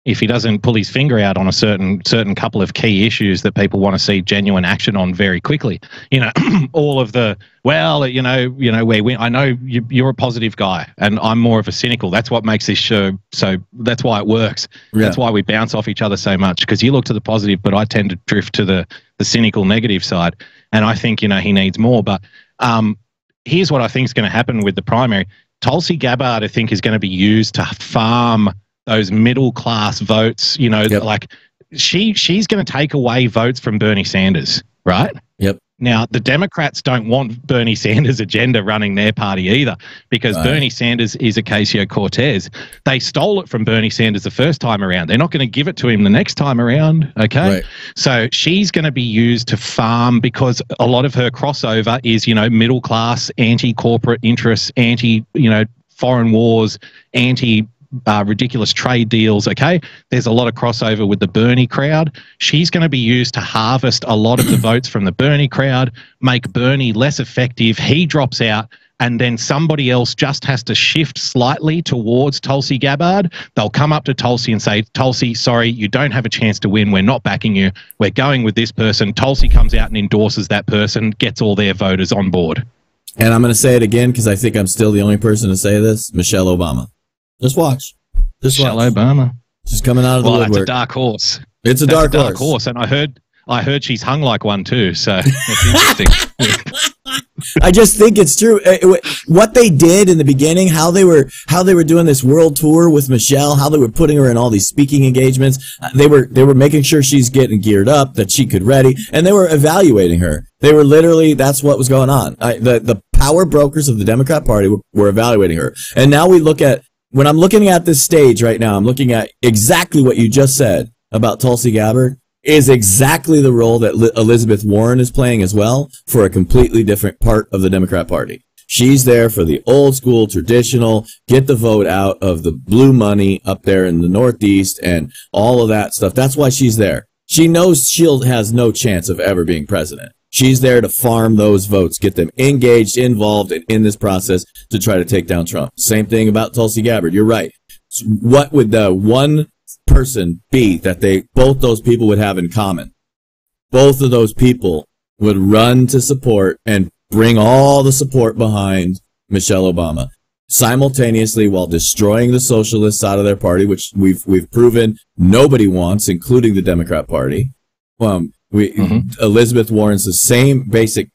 If he doesn't pull his finger out on a certain couple of key issues that people want to see genuine action on very quickly, you know, all of the, well, you know, where I know you're a positive guy and I'm more of a cynical. That's what makes this show. So that's why it works. Yeah. That's why we bounce off each other so much, because you look to the positive, but I tend to drift to the cynical negative side. And I think, you know, he needs more. But here's what I think is going to happen with the primary. Tulsi Gabbard, I think, is going to be used to farm those middle class votes, you know, like she's going to take away votes from Bernie Sanders, right? Yep. Now, the Democrats don't want Bernie Sanders' agenda running their party either, because Bernie Sanders is Ocasio-Cortez. They stole it from Bernie Sanders the first time around. They're not going to give it to him the next time around, okay? Right. So she's going to be used to farm, because a lot of her crossover is, you know, middle class, anti-corporate interests, anti, you know, foreign wars, anti ridiculous trade deals, okay? There's a lot of crossover with the Bernie crowd. She's going to be used to harvest a lot of the votes from the Bernie crowd, make Bernie less effective. He drops out, and then somebody else just has to shift slightly towards Tulsi Gabbard. They'll come up to Tulsi and say, Tulsi, sorry, you don't have a chance to win. We're not backing you. We're going with this person. Tulsi comes out and endorses that person, gets all their voters on board. And I'm going to say it again, because I think I'm still the only person to say this, Michelle Obama. Just watch. Michelle Obama. She's coming out of the woodwork. That's a dark horse. It's a dark horse. And I heard she's hung like one too. So that's interesting. I just think it's true. What they did in the beginning, how they were doing this world tour with Michelle, how they were putting her in all these speaking engagements. They were making sure she's getting geared up, that she could ready, and they were evaluating her. They were literally, that's what was going on. The power brokers of the Democrat Party were evaluating her. And now we look at, when I'm looking at this stage right now, I'm looking at exactly what you just said about Tulsi Gabbard is exactly the role that Elizabeth Warren is playing as well, for a completely different part of the Democrat Party. She's there for the old school, traditional, get the vote out of the blue money up there in the Northeast and all of that stuff. That's why she's there. She knows she has no chance of ever being president. She's there to farm those votes, get them engaged, involved in this process to try to take down Trump. Same thing about Tulsi Gabbard. You're right. What would the one person be that both those people would have in common? Both of those people would run to support and bring all the support behind Michelle Obama simultaneously while destroying the socialists out of their party, which we've proven nobody wants, including the Democrat Party. Elizabeth Warren's the same basic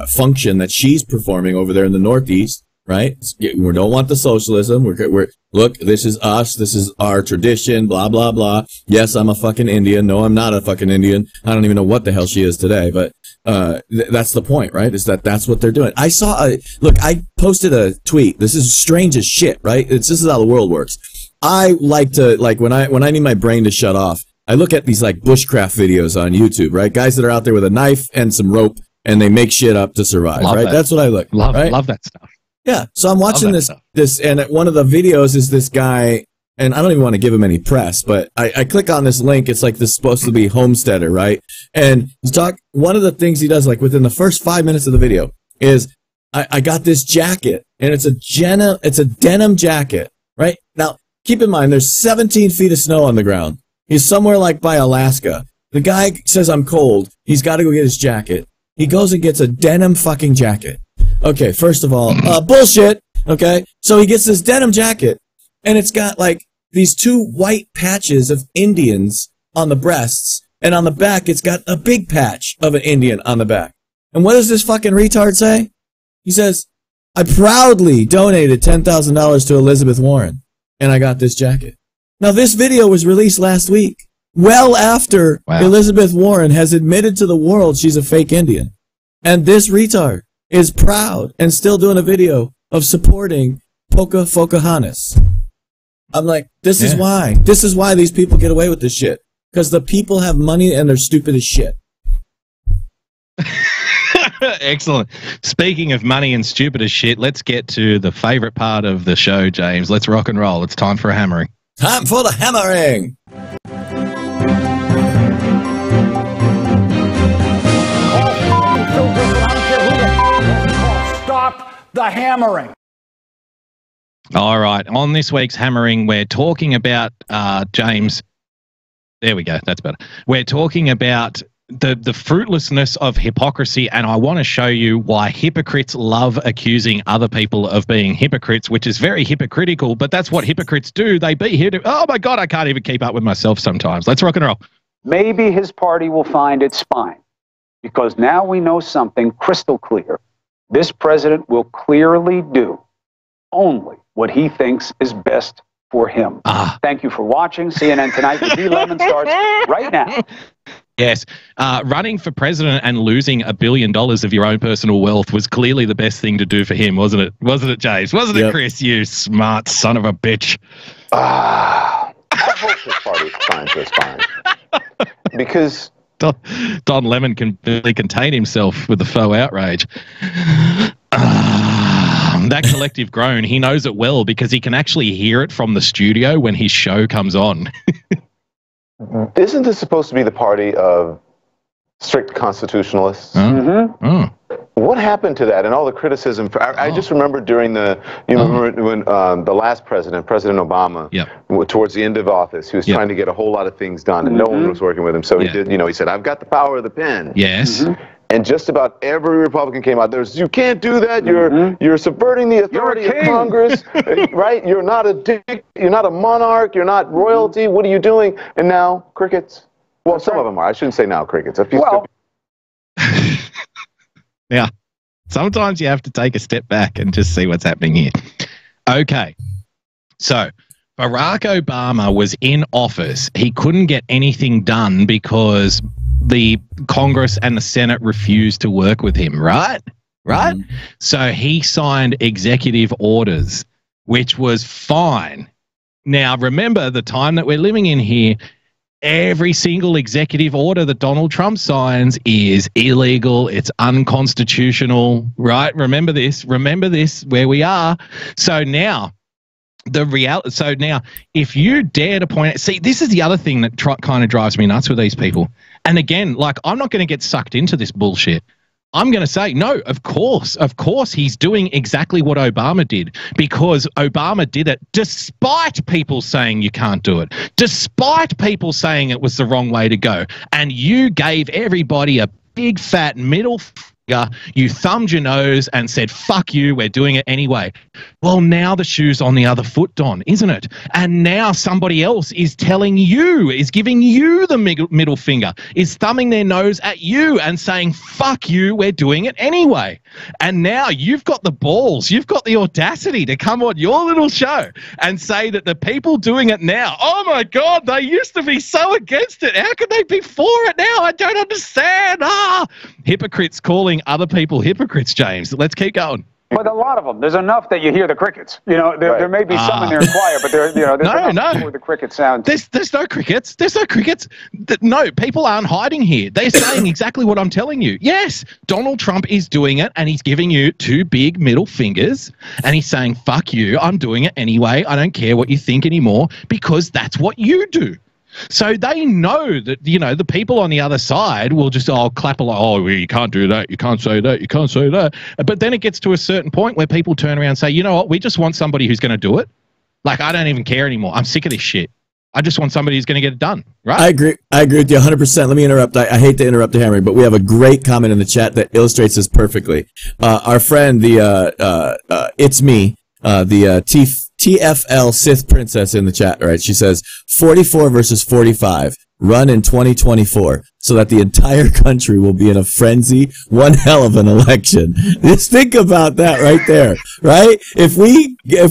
function that she's performing over there in the Northeast, right? We don't want the socialism. We're look, this is us. This is our tradition, blah, blah, blah. Yes, I'm a fucking Indian. No, I'm not a fucking Indian. I don't even know what the hell she is today, but that's the point, right? Is that's what they're doing. I posted a tweet. This is strange as shit, right? This is how the world works. I like to, when I need my brain to shut off, I look at these like bushcraft videos on YouTube, right? Guys that are out there with a knife and some rope and they make shit up to survive, right? That's what I look. Love that stuff. Yeah. So I'm watching this, and one of the videos is this guy, and I don't even want to give him any press, but I click on this link. It's like this supposed to be Homesteader, right? And one of the things he does, like within the first 5 minutes of the video, is I got this jacket, and it's a denim jacket, right? Now, keep in mind, there's 17 feet of snow on the ground. He's somewhere like by Alaska. The guy says, I'm cold. He's got to go get his jacket. He goes and gets a denim fucking jacket. Okay, first of all, bullshit. Okay, so he gets this denim jacket, and it's got like these two white patches of Indians on the breasts, and on the back, it's got a big patch of an Indian on the back. And what does this fucking retard say? He says, I proudly donated $10,000 to Elizabeth Warren, and I got this jacket. Now, this video was released last week, well after Elizabeth Warren has admitted to the world she's a fake Indian. And this retard is proud and still doing a video of supporting Pocahontas. I'm like, this is why. This is why these people get away with this shit. Because the people have money and they're stupid as shit. Excellent. Speaking of money and stupid as shit, let's get to the favorite part of the show, James. Let's rock and roll. It's time for a hammering. Time for the hammering. Stop the hammering. All right. On this week's hammering, we're talking about James. There we go. That's better. We're talking about the fruitlessness of hypocrisy, and I want to show you why hypocrites love accusing other people of being hypocrites, which is very hypocritical, but that's what hypocrites do. They be here to, oh my God, I can't even keep up with myself sometimes. Let's rock and roll. Maybe his party will find its spine, because now we know something crystal clear. This president will clearly do only what he thinks is best for him. Thank you for watching. CNN Tonight with D. Lemon starts right now. Yes. Running for president and losing $1 billion of your own personal wealth was clearly the best thing to do for him, wasn't it? Wasn't it, James? Wasn't it, Chris? You smart son of a bitch. I hope this party finds its spine. Because Don Lemon can barely contain himself with the faux outrage. That collective groan, he knows it well because he can actually hear it from the studio when his show comes on. Isn't this supposed to be the party of strict constitutionalists? What happened to that and all the criticism? I just remember during remember when the last president, President Obama, towards the end of office, he was trying to get a whole lot of things done and no one was working with him. So he did, he said, I've got the power of the pen. Yes. And just about every Republican came out. You can't do that. You're subverting the authority of Congress, right? You're not a you're not a monarch. You're not royalty. What are you doing? And now crickets. Well, some of them are. I shouldn't say now crickets. Yeah. Sometimes you have to take a step back and just see what's happening here. Okay. So Barack Obama was in office. He couldn't get anything done because the Congress and the Senate refused to work with him, right? So he signed executive orders, which was fine. Now, remember the time that we're living in here. every single executive order that Donald Trump signs is illegal. It's unconstitutional, right? Remember this, where we are. So now, if you dare to point out, see, this is the other thing that kind of drives me nuts with these people. And again, like, I'm not going to get sucked into this bullshit. I'm going to say, no, of course he's doing exactly what Obama did, because Obama did it despite people saying you can't do it, despite people saying it was the wrong way to go. And you gave everybody a big fat middle finger. You thumbed your nose and said, fuck you, we're doing it anyway. Well, now the shoe's on the other foot, Don, isn't it? And now somebody else is telling you, is giving you the middle finger, is thumbing their nose at you and saying, fuck you, we're doing it anyway. And now you've got the balls, you've got the audacity to come on your little show and say that the people doing it now, oh my God, they used to be so against it. How can they be for it now? I don't understand. Hypocrites calling other people hypocrites, James. Let's keep going. But a lot of them. There's enough that you hear the crickets. You know, there may be some in there in choir, but there's enough where the crickets sound. There's no crickets. There's no crickets. No, people aren't hiding here. They're saying exactly what I'm telling you. Yes, Donald Trump is doing it, and he's giving you two big middle fingers, and he's saying, fuck you, I'm doing it anyway. I don't care what you think anymore, because that's what you do. So they know that, you know, the people on the other side will just, clap along, well, you can't do that, you can't say that, you can't say that. But then it gets to a certain point where people turn around and say, you know what, we just want somebody who's going to do it. Like, I don't even care anymore. I'm sick of this shit. I just want somebody who's going to get it done, right? I agree with you 100%. Let me interrupt. I hate to interrupt the hammering, but we have a great comment in the chat that illustrates this perfectly. Our friend, It's Me, TFL Sith Princess in the chat, right? She says 44 versus 45 run in 2024 so that the entire country will be in a frenzy. One hell of an election. Just think about that right there, right? If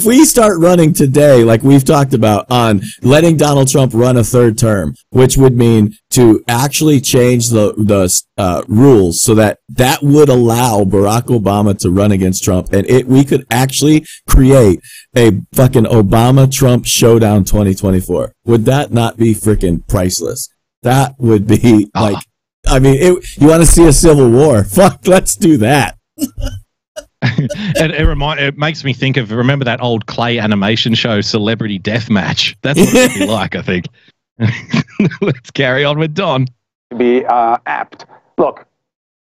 we start running today, like we've talked about, on letting Donald Trump run a third term, which would mean to actually change the rules so that would allow Barack Obama to run against Trump, and we could actually create a fucking Obama-Trump showdown 2024. Would that not be freaking priceless? That would be like, I mean, you want to see a civil war? Fuck, let's do that. It makes me think of, remember that old clay animation show, Celebrity Deathmatch? That's what it'd be like, I think. Let's carry on with Don. To be apt. Look,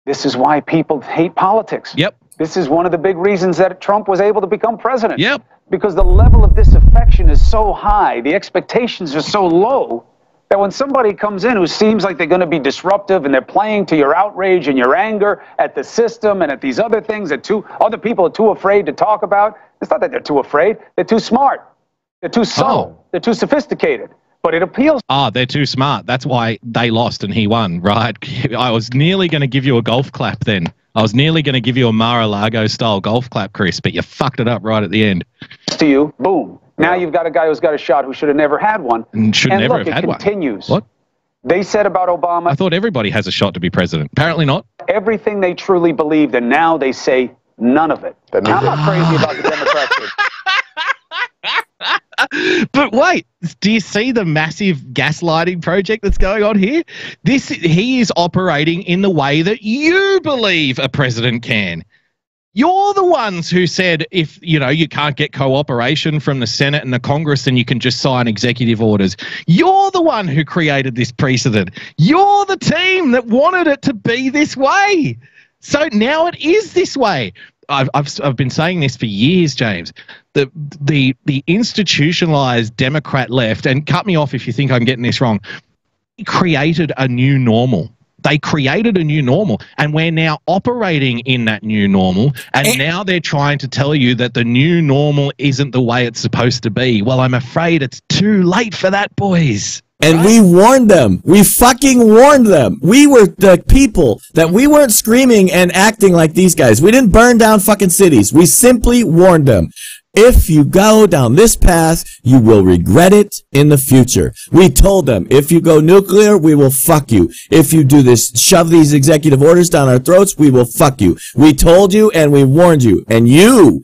this is why people hate politics. Yep. This is one of the big reasons that Trump was able to become president. Yep. Because the level of disaffection is so high, the expectations are so low, that when somebody comes in who seems like they're going to be disruptive and they're playing to your outrage and your anger at the system and at these other things that other people are too afraid to talk about, it's not that they're too afraid. They're too smart. They're too subtle. They're too sophisticated. But it appeals. They're too smart. That's why they lost and he won, right? I was nearly going to give you a golf clap then. I was nearly going to give you a Mar-a-Lago style golf clap, Chris, but you fucked it up right at the end. To you, boom. Now you've got a guy who's got a shot who should have never had one. And should never have had one. And look, it continues. What? They said about Obama. I thought everybody has a shot to be president. Apparently not. Everything they truly believed, and now they say none of it. I'm not crazy about the Democrats. But wait, do you see the massive gaslighting project that's going on here? He is operating in the way that you believe a president can. You're the ones who said, if you can't get cooperation from the Senate and the Congress, then you can just sign executive orders. You're the one who created this precedent. You're the team that wanted it to be this way. So now it is this way. I've been saying this for years, James. The institutionalized Democrat left, and cut me off if you think I'm getting this wrong, created a new normal. They created a new normal, and we're now operating in that new normal, and now they're trying to tell you that the new normal isn't the way it's supposed to be. Well, I'm afraid it's too late for that, boys. And we warned them. We fucking warned them. We were the people that we weren't screaming and acting like these guys. We didn't burn down fucking cities. We simply warned them. If you go down this path, you will regret it in the future. We told them, if you go nuclear, we will fuck you. If you do this, shove these executive orders down our throats, we will fuck you. We told you and we warned you. And you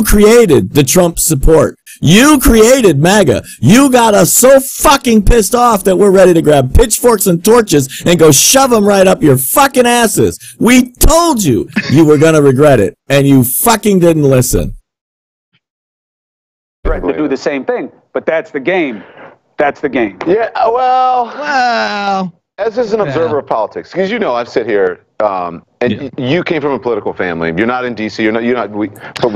created the Trump support. You created MAGA. You got us so fucking pissed off that we're ready to grab pitchforks and torches and go shove them right up your fucking asses. We told you you were going to regret it, and you fucking didn't listen. Threaten to do the same thing, but that's the game. That's the game. Yeah, well, as an observer of politics, because I sit here, and you came from a political family. You're not in D.C. But we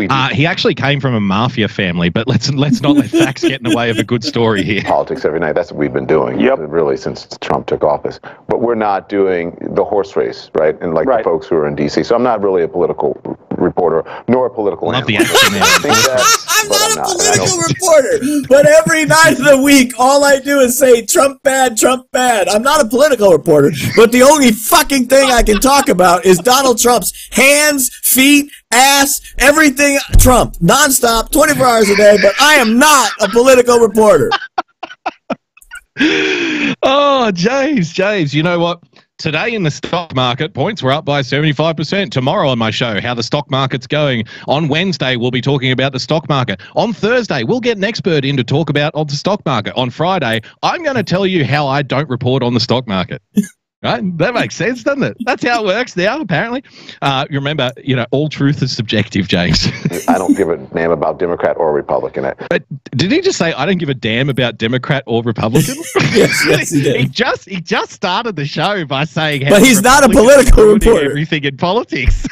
do. He actually came from a mafia family, but let's not let facts get in the way of a good story here. Politics every night. That's what we've been doing, really, since Trump took office. But we're not doing the horse race, right? And the folks who are in D.C. So I'm not really a political reporter, nor a political analyst. I'm not a political reporter, but every night of the week, all I do is say Trump bad, Trump bad. I'm not a political reporter, but the only fucking thing I can talk about is Donald Trump's hands, feet, ass, everything Trump, nonstop, 24 hours a day, but I am not a political reporter. Oh, James, you know what? Today in the stock market, points were up by 75%. Tomorrow on my show, how the stock market's going. On Wednesday, we'll be talking about the stock market. On Thursday, we'll get an expert in to talk about the stock market. On Friday, I'm going to tell you how I don't report on the stock market. Right? That makes sense, doesn't it? That's how it works now, apparently. You remember, all truth is subjective, James. I don't give a damn about Democrat or Republican. But did he just say, I don't give a damn about Democrat or Republican? yes, he did. He just started the show by saying how but he's not a political reporter. Everything in politics.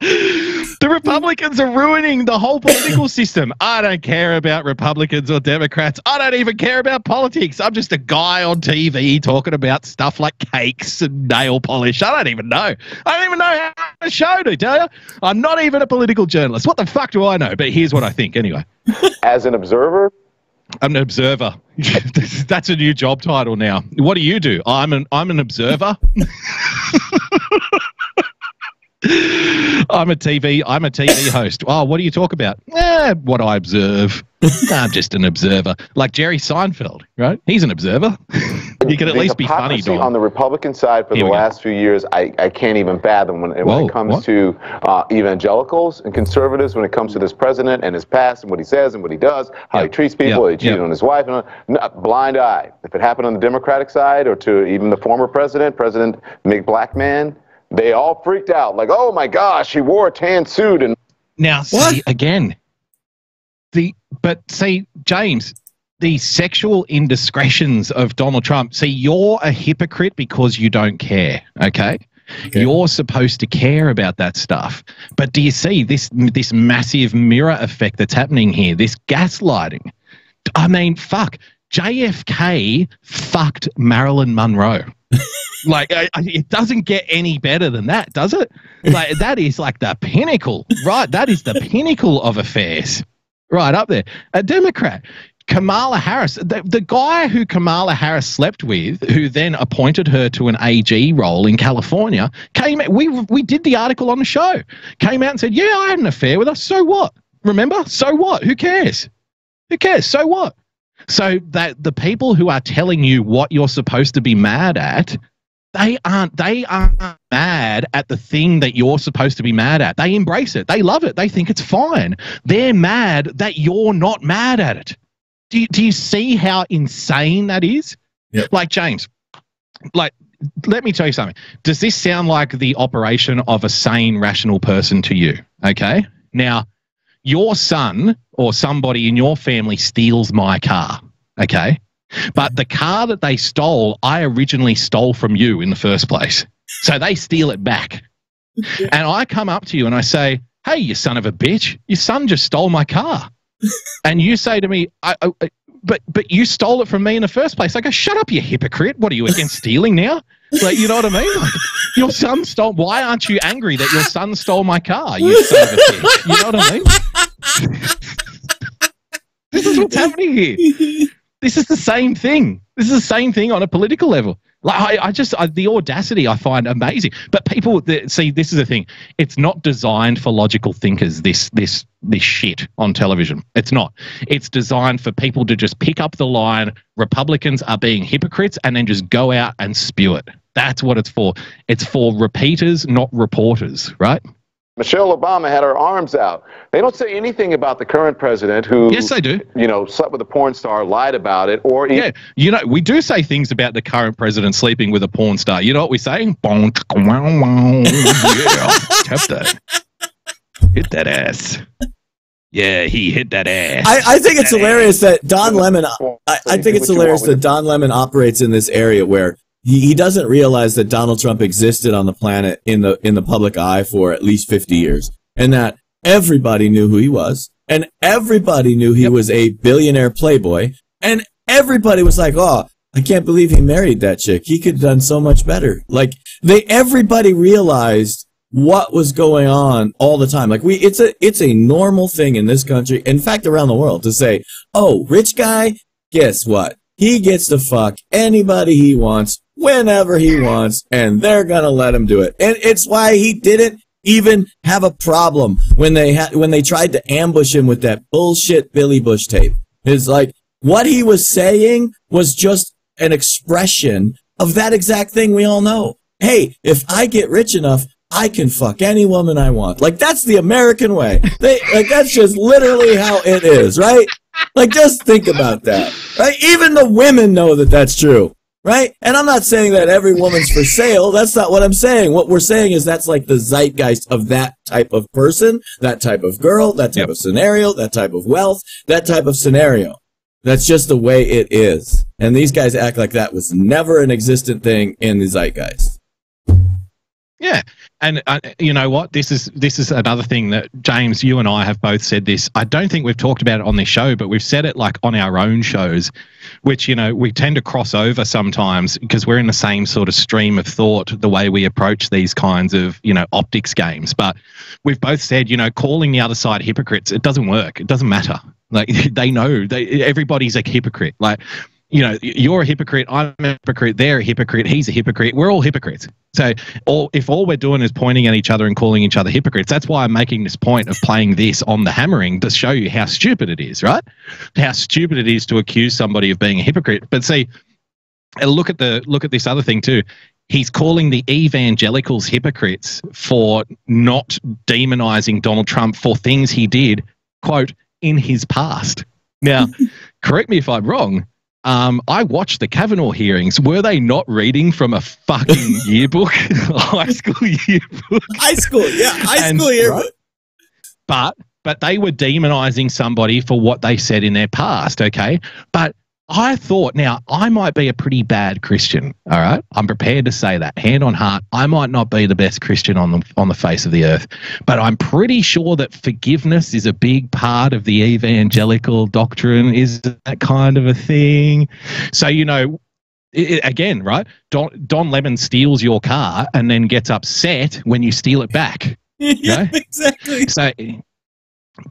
The Republicans are ruining the whole political system. I don't care about Republicans or Democrats. I don't even care about politics. I'm just a guy on TV talking about stuff like cakes and nail polish. I don't even know. I don't even know how to show, to tell you. I'm not even a political journalist. What the fuck do I know? But here's what I think anyway. As an observer? I'm an observer. That's a new job title now. What do you do? I'm an observer. I'm a TV host. Oh, what do you talk about? What I observe. I'm just an observer. Like Jerry Seinfeld, right? He's an observer. You can at least be funny, Don. On the Republican side for the last few years, I can't even fathom when it comes to evangelicals and conservatives, when it comes to this president and his past and what he says and what he does, how he treats people, he cheated on his wife, blind eye. If it happened on the Democratic side or to even the former President Black man, they all freaked out, like, oh my gosh, he wore a tan suit. And now, see, again, James, the sexual indiscretions of Donald Trump. See, you're a hypocrite because you don't care. Okay. You're supposed to care about that stuff. But do you see this massive mirror effect that's happening here? This gaslighting. I mean, fuck. JFK fucked Marilyn Monroe. Like, it doesn't get any better than that, does it? Like, that is like the pinnacle, right? That is the pinnacle of affairs, right up there. A Democrat, Kamala Harris, the guy who Kamala Harris slept with, who then appointed her to an AG role in California, came. We did the article on the show. Came out and said, "Yeah, I had an affair with her. So what? Remember? So what? Who cares? Who cares? So what?" So that the people who are telling you what you're supposed to be mad at, they aren't mad at the thing that you're supposed to be mad at. They embrace it. They love it. They think it's fine. They're mad that you're not mad at it. Do you see how insane that is? Yep. Like, James, like, let me tell you something. Does this sound like the operation of a sane, rational person to you? Okay. Now, your son or somebody in your family steals my car, okay? But the car that they stole, I originally stole from you in the first place. So they steal it back. And I come up to you and I say, "Hey, you son of a bitch, your son just stole my car." And you say to me, but you stole it from me in the first place. I go, "Shut up, you hypocrite. What are you, against stealing now?" Like, you know what I mean? Like, your son stole. Why aren't you angry that your son stole my car, you son of a bitch? You know what I mean? This is what's happening here. This is the same thing. This is the same thing on a political level. Like, the audacity I find amazing. But people, see, this is the thing. It's not designed for logical thinkers, this shit on television. It's not. It's designed for people to just pick up the line, Republicans are being hypocrites, and then just go out and spew it. That's what it's for. It's for repeaters, not reporters, right? Michelle Obama had her arms out. They don't say anything about the current president who, yes, they do. Slept with a porn star, lied about it, or yeah, we do say things about the current president sleeping with a porn star. You know what we say? Yeah, tap that. Hit that ass. Yeah, he hit that ass. I think it's hilarious that Don Lemon. I think it's hilarious that Don Lemon operates in this area where he doesn't realize that Donald Trump existed on the planet in the public eye for at least 50 years, and that everybody knew who he was, and everybody knew he was a billionaire playboy, and everybody was like, "Oh, I can't believe he married that chick. He could have done so much better." Like everybody realized what was going on all the time. Like it's a normal thing in this country, in fact, around the world, to say, "Oh, rich guy, guess what? He gets to fuck anybody he wants, whenever he wants, and they're gonna let him do it." And it's why he didn't even have a problem when they tried to ambush him with that bullshit Billy Bush tape. It's like what he was saying was just an expression of that exact thing we all know. Hey, if I get rich enough, I can fuck any woman I want. Like, that's the American way. That's just literally how it is, right? Like, just think about that, right? Even the women know that that's true, right? And I'm not saying that every woman's for sale. That's not what I'm saying. What we're saying is that's like the zeitgeist of that type of person, that type of girl, that type of scenario, that type of wealth, that type of scenario. That's just the way it is. And these guys act like that was never an existent thing in the zeitgeist. Yeah. And you know what? This is another thing that, James, you and I have both said this. I don't think we've talked about it on this show, but we've said it like on our own shows, which, we tend to cross over sometimes because we're in the same sort of stream of thought, the way we approach these kinds of, optics games. But we've both said, calling the other side hypocrites, it doesn't work. It doesn't matter. Like, they know, everybody's a hypocrite. Like, you're a hypocrite, I'm a hypocrite, they're a hypocrite, he's a hypocrite, we're all hypocrites. So if all we're doing is pointing at each other and calling each other hypocrites, that's why I'm making this point of playing this on the hammering to show you how stupid it is, right? How stupid it is to accuse somebody of being a hypocrite. But see, look at this other thing too. He's calling the evangelicals hypocrites for not demonizing Donald Trump for things he did, quote, in his past. Now, correct me if I'm wrong, I watched the Kavanaugh hearings. Were they not reading from a fucking yearbook? High school yearbook. High school yearbook. Right? But they were demonizing somebody for what they said in their past, okay? But I thought, now, I might be a pretty bad Christian, all right? I'm prepared to say that, hand on heart. I might not be the best Christian on the face of the earth, but I'm pretty sure that forgiveness is a big part of the evangelical doctrine. Is that kind of a thing? So, again, right? Don Lemon steals your car and then gets upset when you steal it back. Yeah, exactly. So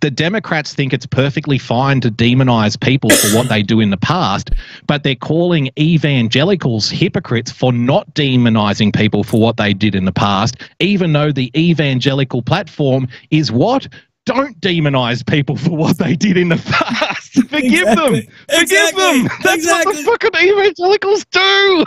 the Democrats think it's perfectly fine to demonize people for what they do in the past, but they're calling evangelicals hypocrites for not demonizing people for what they did in the past, even though the evangelical platform is what? Don't demonize people for what they did in the past. Forgive them. Forgive them. That's what the fucking evangelicals do.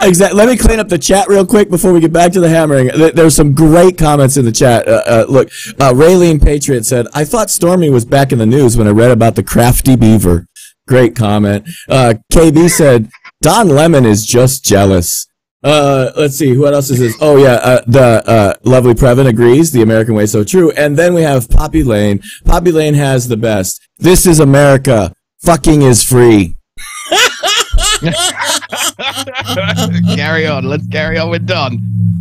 Exactly. Let me clean up the chat real quick before we get back to the hammering. There's some great comments in the chat. Look, Raylene Patriot said, I thought Stormy was back in the news when I read about the crafty beaver. Great comment. KB said, Don Lemon is just jealous. Let's see, what else is this? Oh yeah, the lovely Previn agrees, the American way is so true. And then we have Poppy Lane. Poppy Lane has the best. This is America. Fucking is free. Carry on. Let's carry on with Don.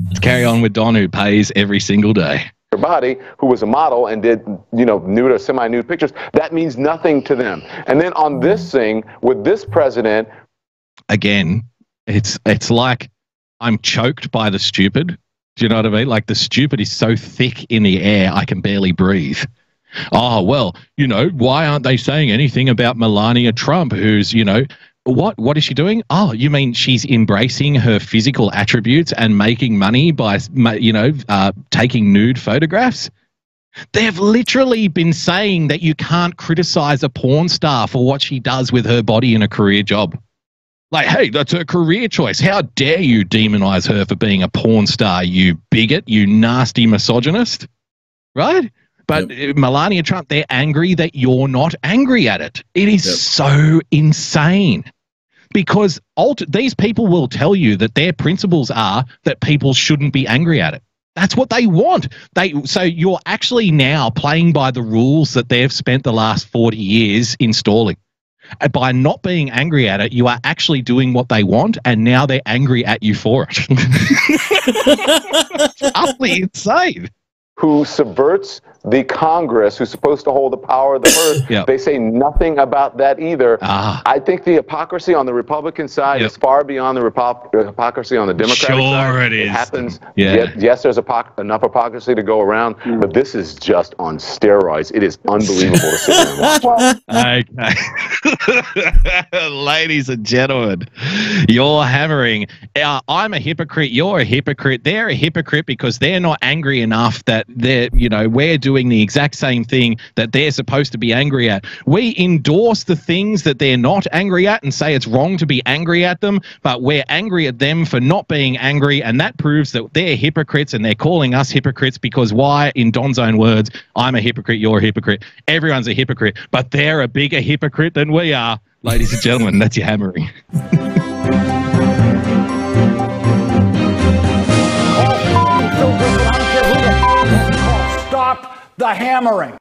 Let's carry on with Don, who pays every single day. Her body, who was a model and did, nude or semi-nude pictures, that means nothing to them. And then on this thing, with this president, again, it's like I'm choked by the stupid. Do you know what I mean? Like, the stupid is so thick in the air, I can barely breathe. Oh, well, why aren't they saying anything about Melania Trump, who's, what is she doing? Oh, you mean she's embracing her physical attributes and making money by, taking nude photographs? They've literally been saying that you can't criticize a porn star for what she does with her body in a career job. Like, hey, that's her career choice. How dare you demonize her for being a porn star, you bigot, you nasty misogynist? right? But Melania Trump, they're angry that you're not angry at it. It is so insane. Because these people will tell you that their principles are that people shouldn't be angry at it. That's what they want. So you're actually now playing by the rules that they've spent the last 40 years installing. And by not being angry at it, you are actually doing what they want, and now they're angry at you for it. It's utterly insane. Who subverts the Congress, who's supposed to hold the power of the purse. They say nothing about that either. I think the hypocrisy on the Republican side is far beyond the hypocrisy on the Democratic side. Sure it is. It happens. Yes, there's enough hypocrisy to go around, but this is just on steroids. It is unbelievable to sit there and watch. Okay. Ladies and gentlemen, you're hammering. I'm a hypocrite. You're a hypocrite. They're a hypocrite because they're not angry enough that we're doing the exact same thing that they're supposed to be angry at. We endorse the things that they're not angry at and say it's wrong to be angry at them, but we're angry at them for not being angry, and that proves that they're hypocrites, and they're calling us hypocrites because why? In Don's own words, I'm a hypocrite, you're a hypocrite. Everyone's a hypocrite, but they're a bigger hypocrite than we are. Ladies and gentlemen, that's your hammering. Stop the hammering.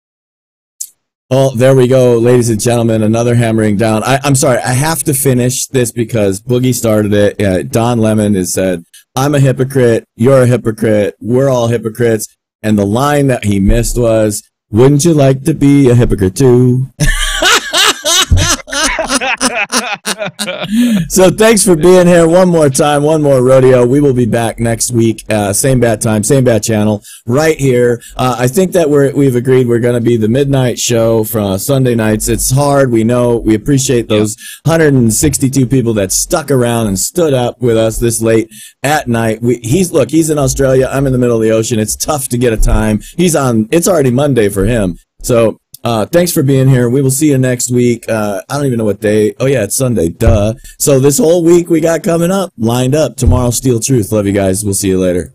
Oh, there we go, ladies and gentlemen. Another hammering down. I'm sorry. I have to finish this because Boogie started it. Don Lemon has said, I'm a hypocrite. You're a hypocrite. We're all hypocrites. And the line that he missed was, wouldn't you like to be a hypocrite too? So thanks for being here one more time, one more rodeo. We will be back next week, same bat time, same bat channel, right here. I think that we've agreed we're going to be the midnight show from Sunday nights. It's hard, we know. We appreciate those 162 people that stuck around and stood up with us this late at night. He's in Australia. I'm in the middle of the ocean. It's tough to get a time. It's already Monday for him. So thanks for being here. We will see you next week. I don't even know what day. Oh, yeah, it's Sunday. Duh. So this whole week we got coming up, lined up. Tomorrow, Steel Truth. Love you guys. We'll see you later.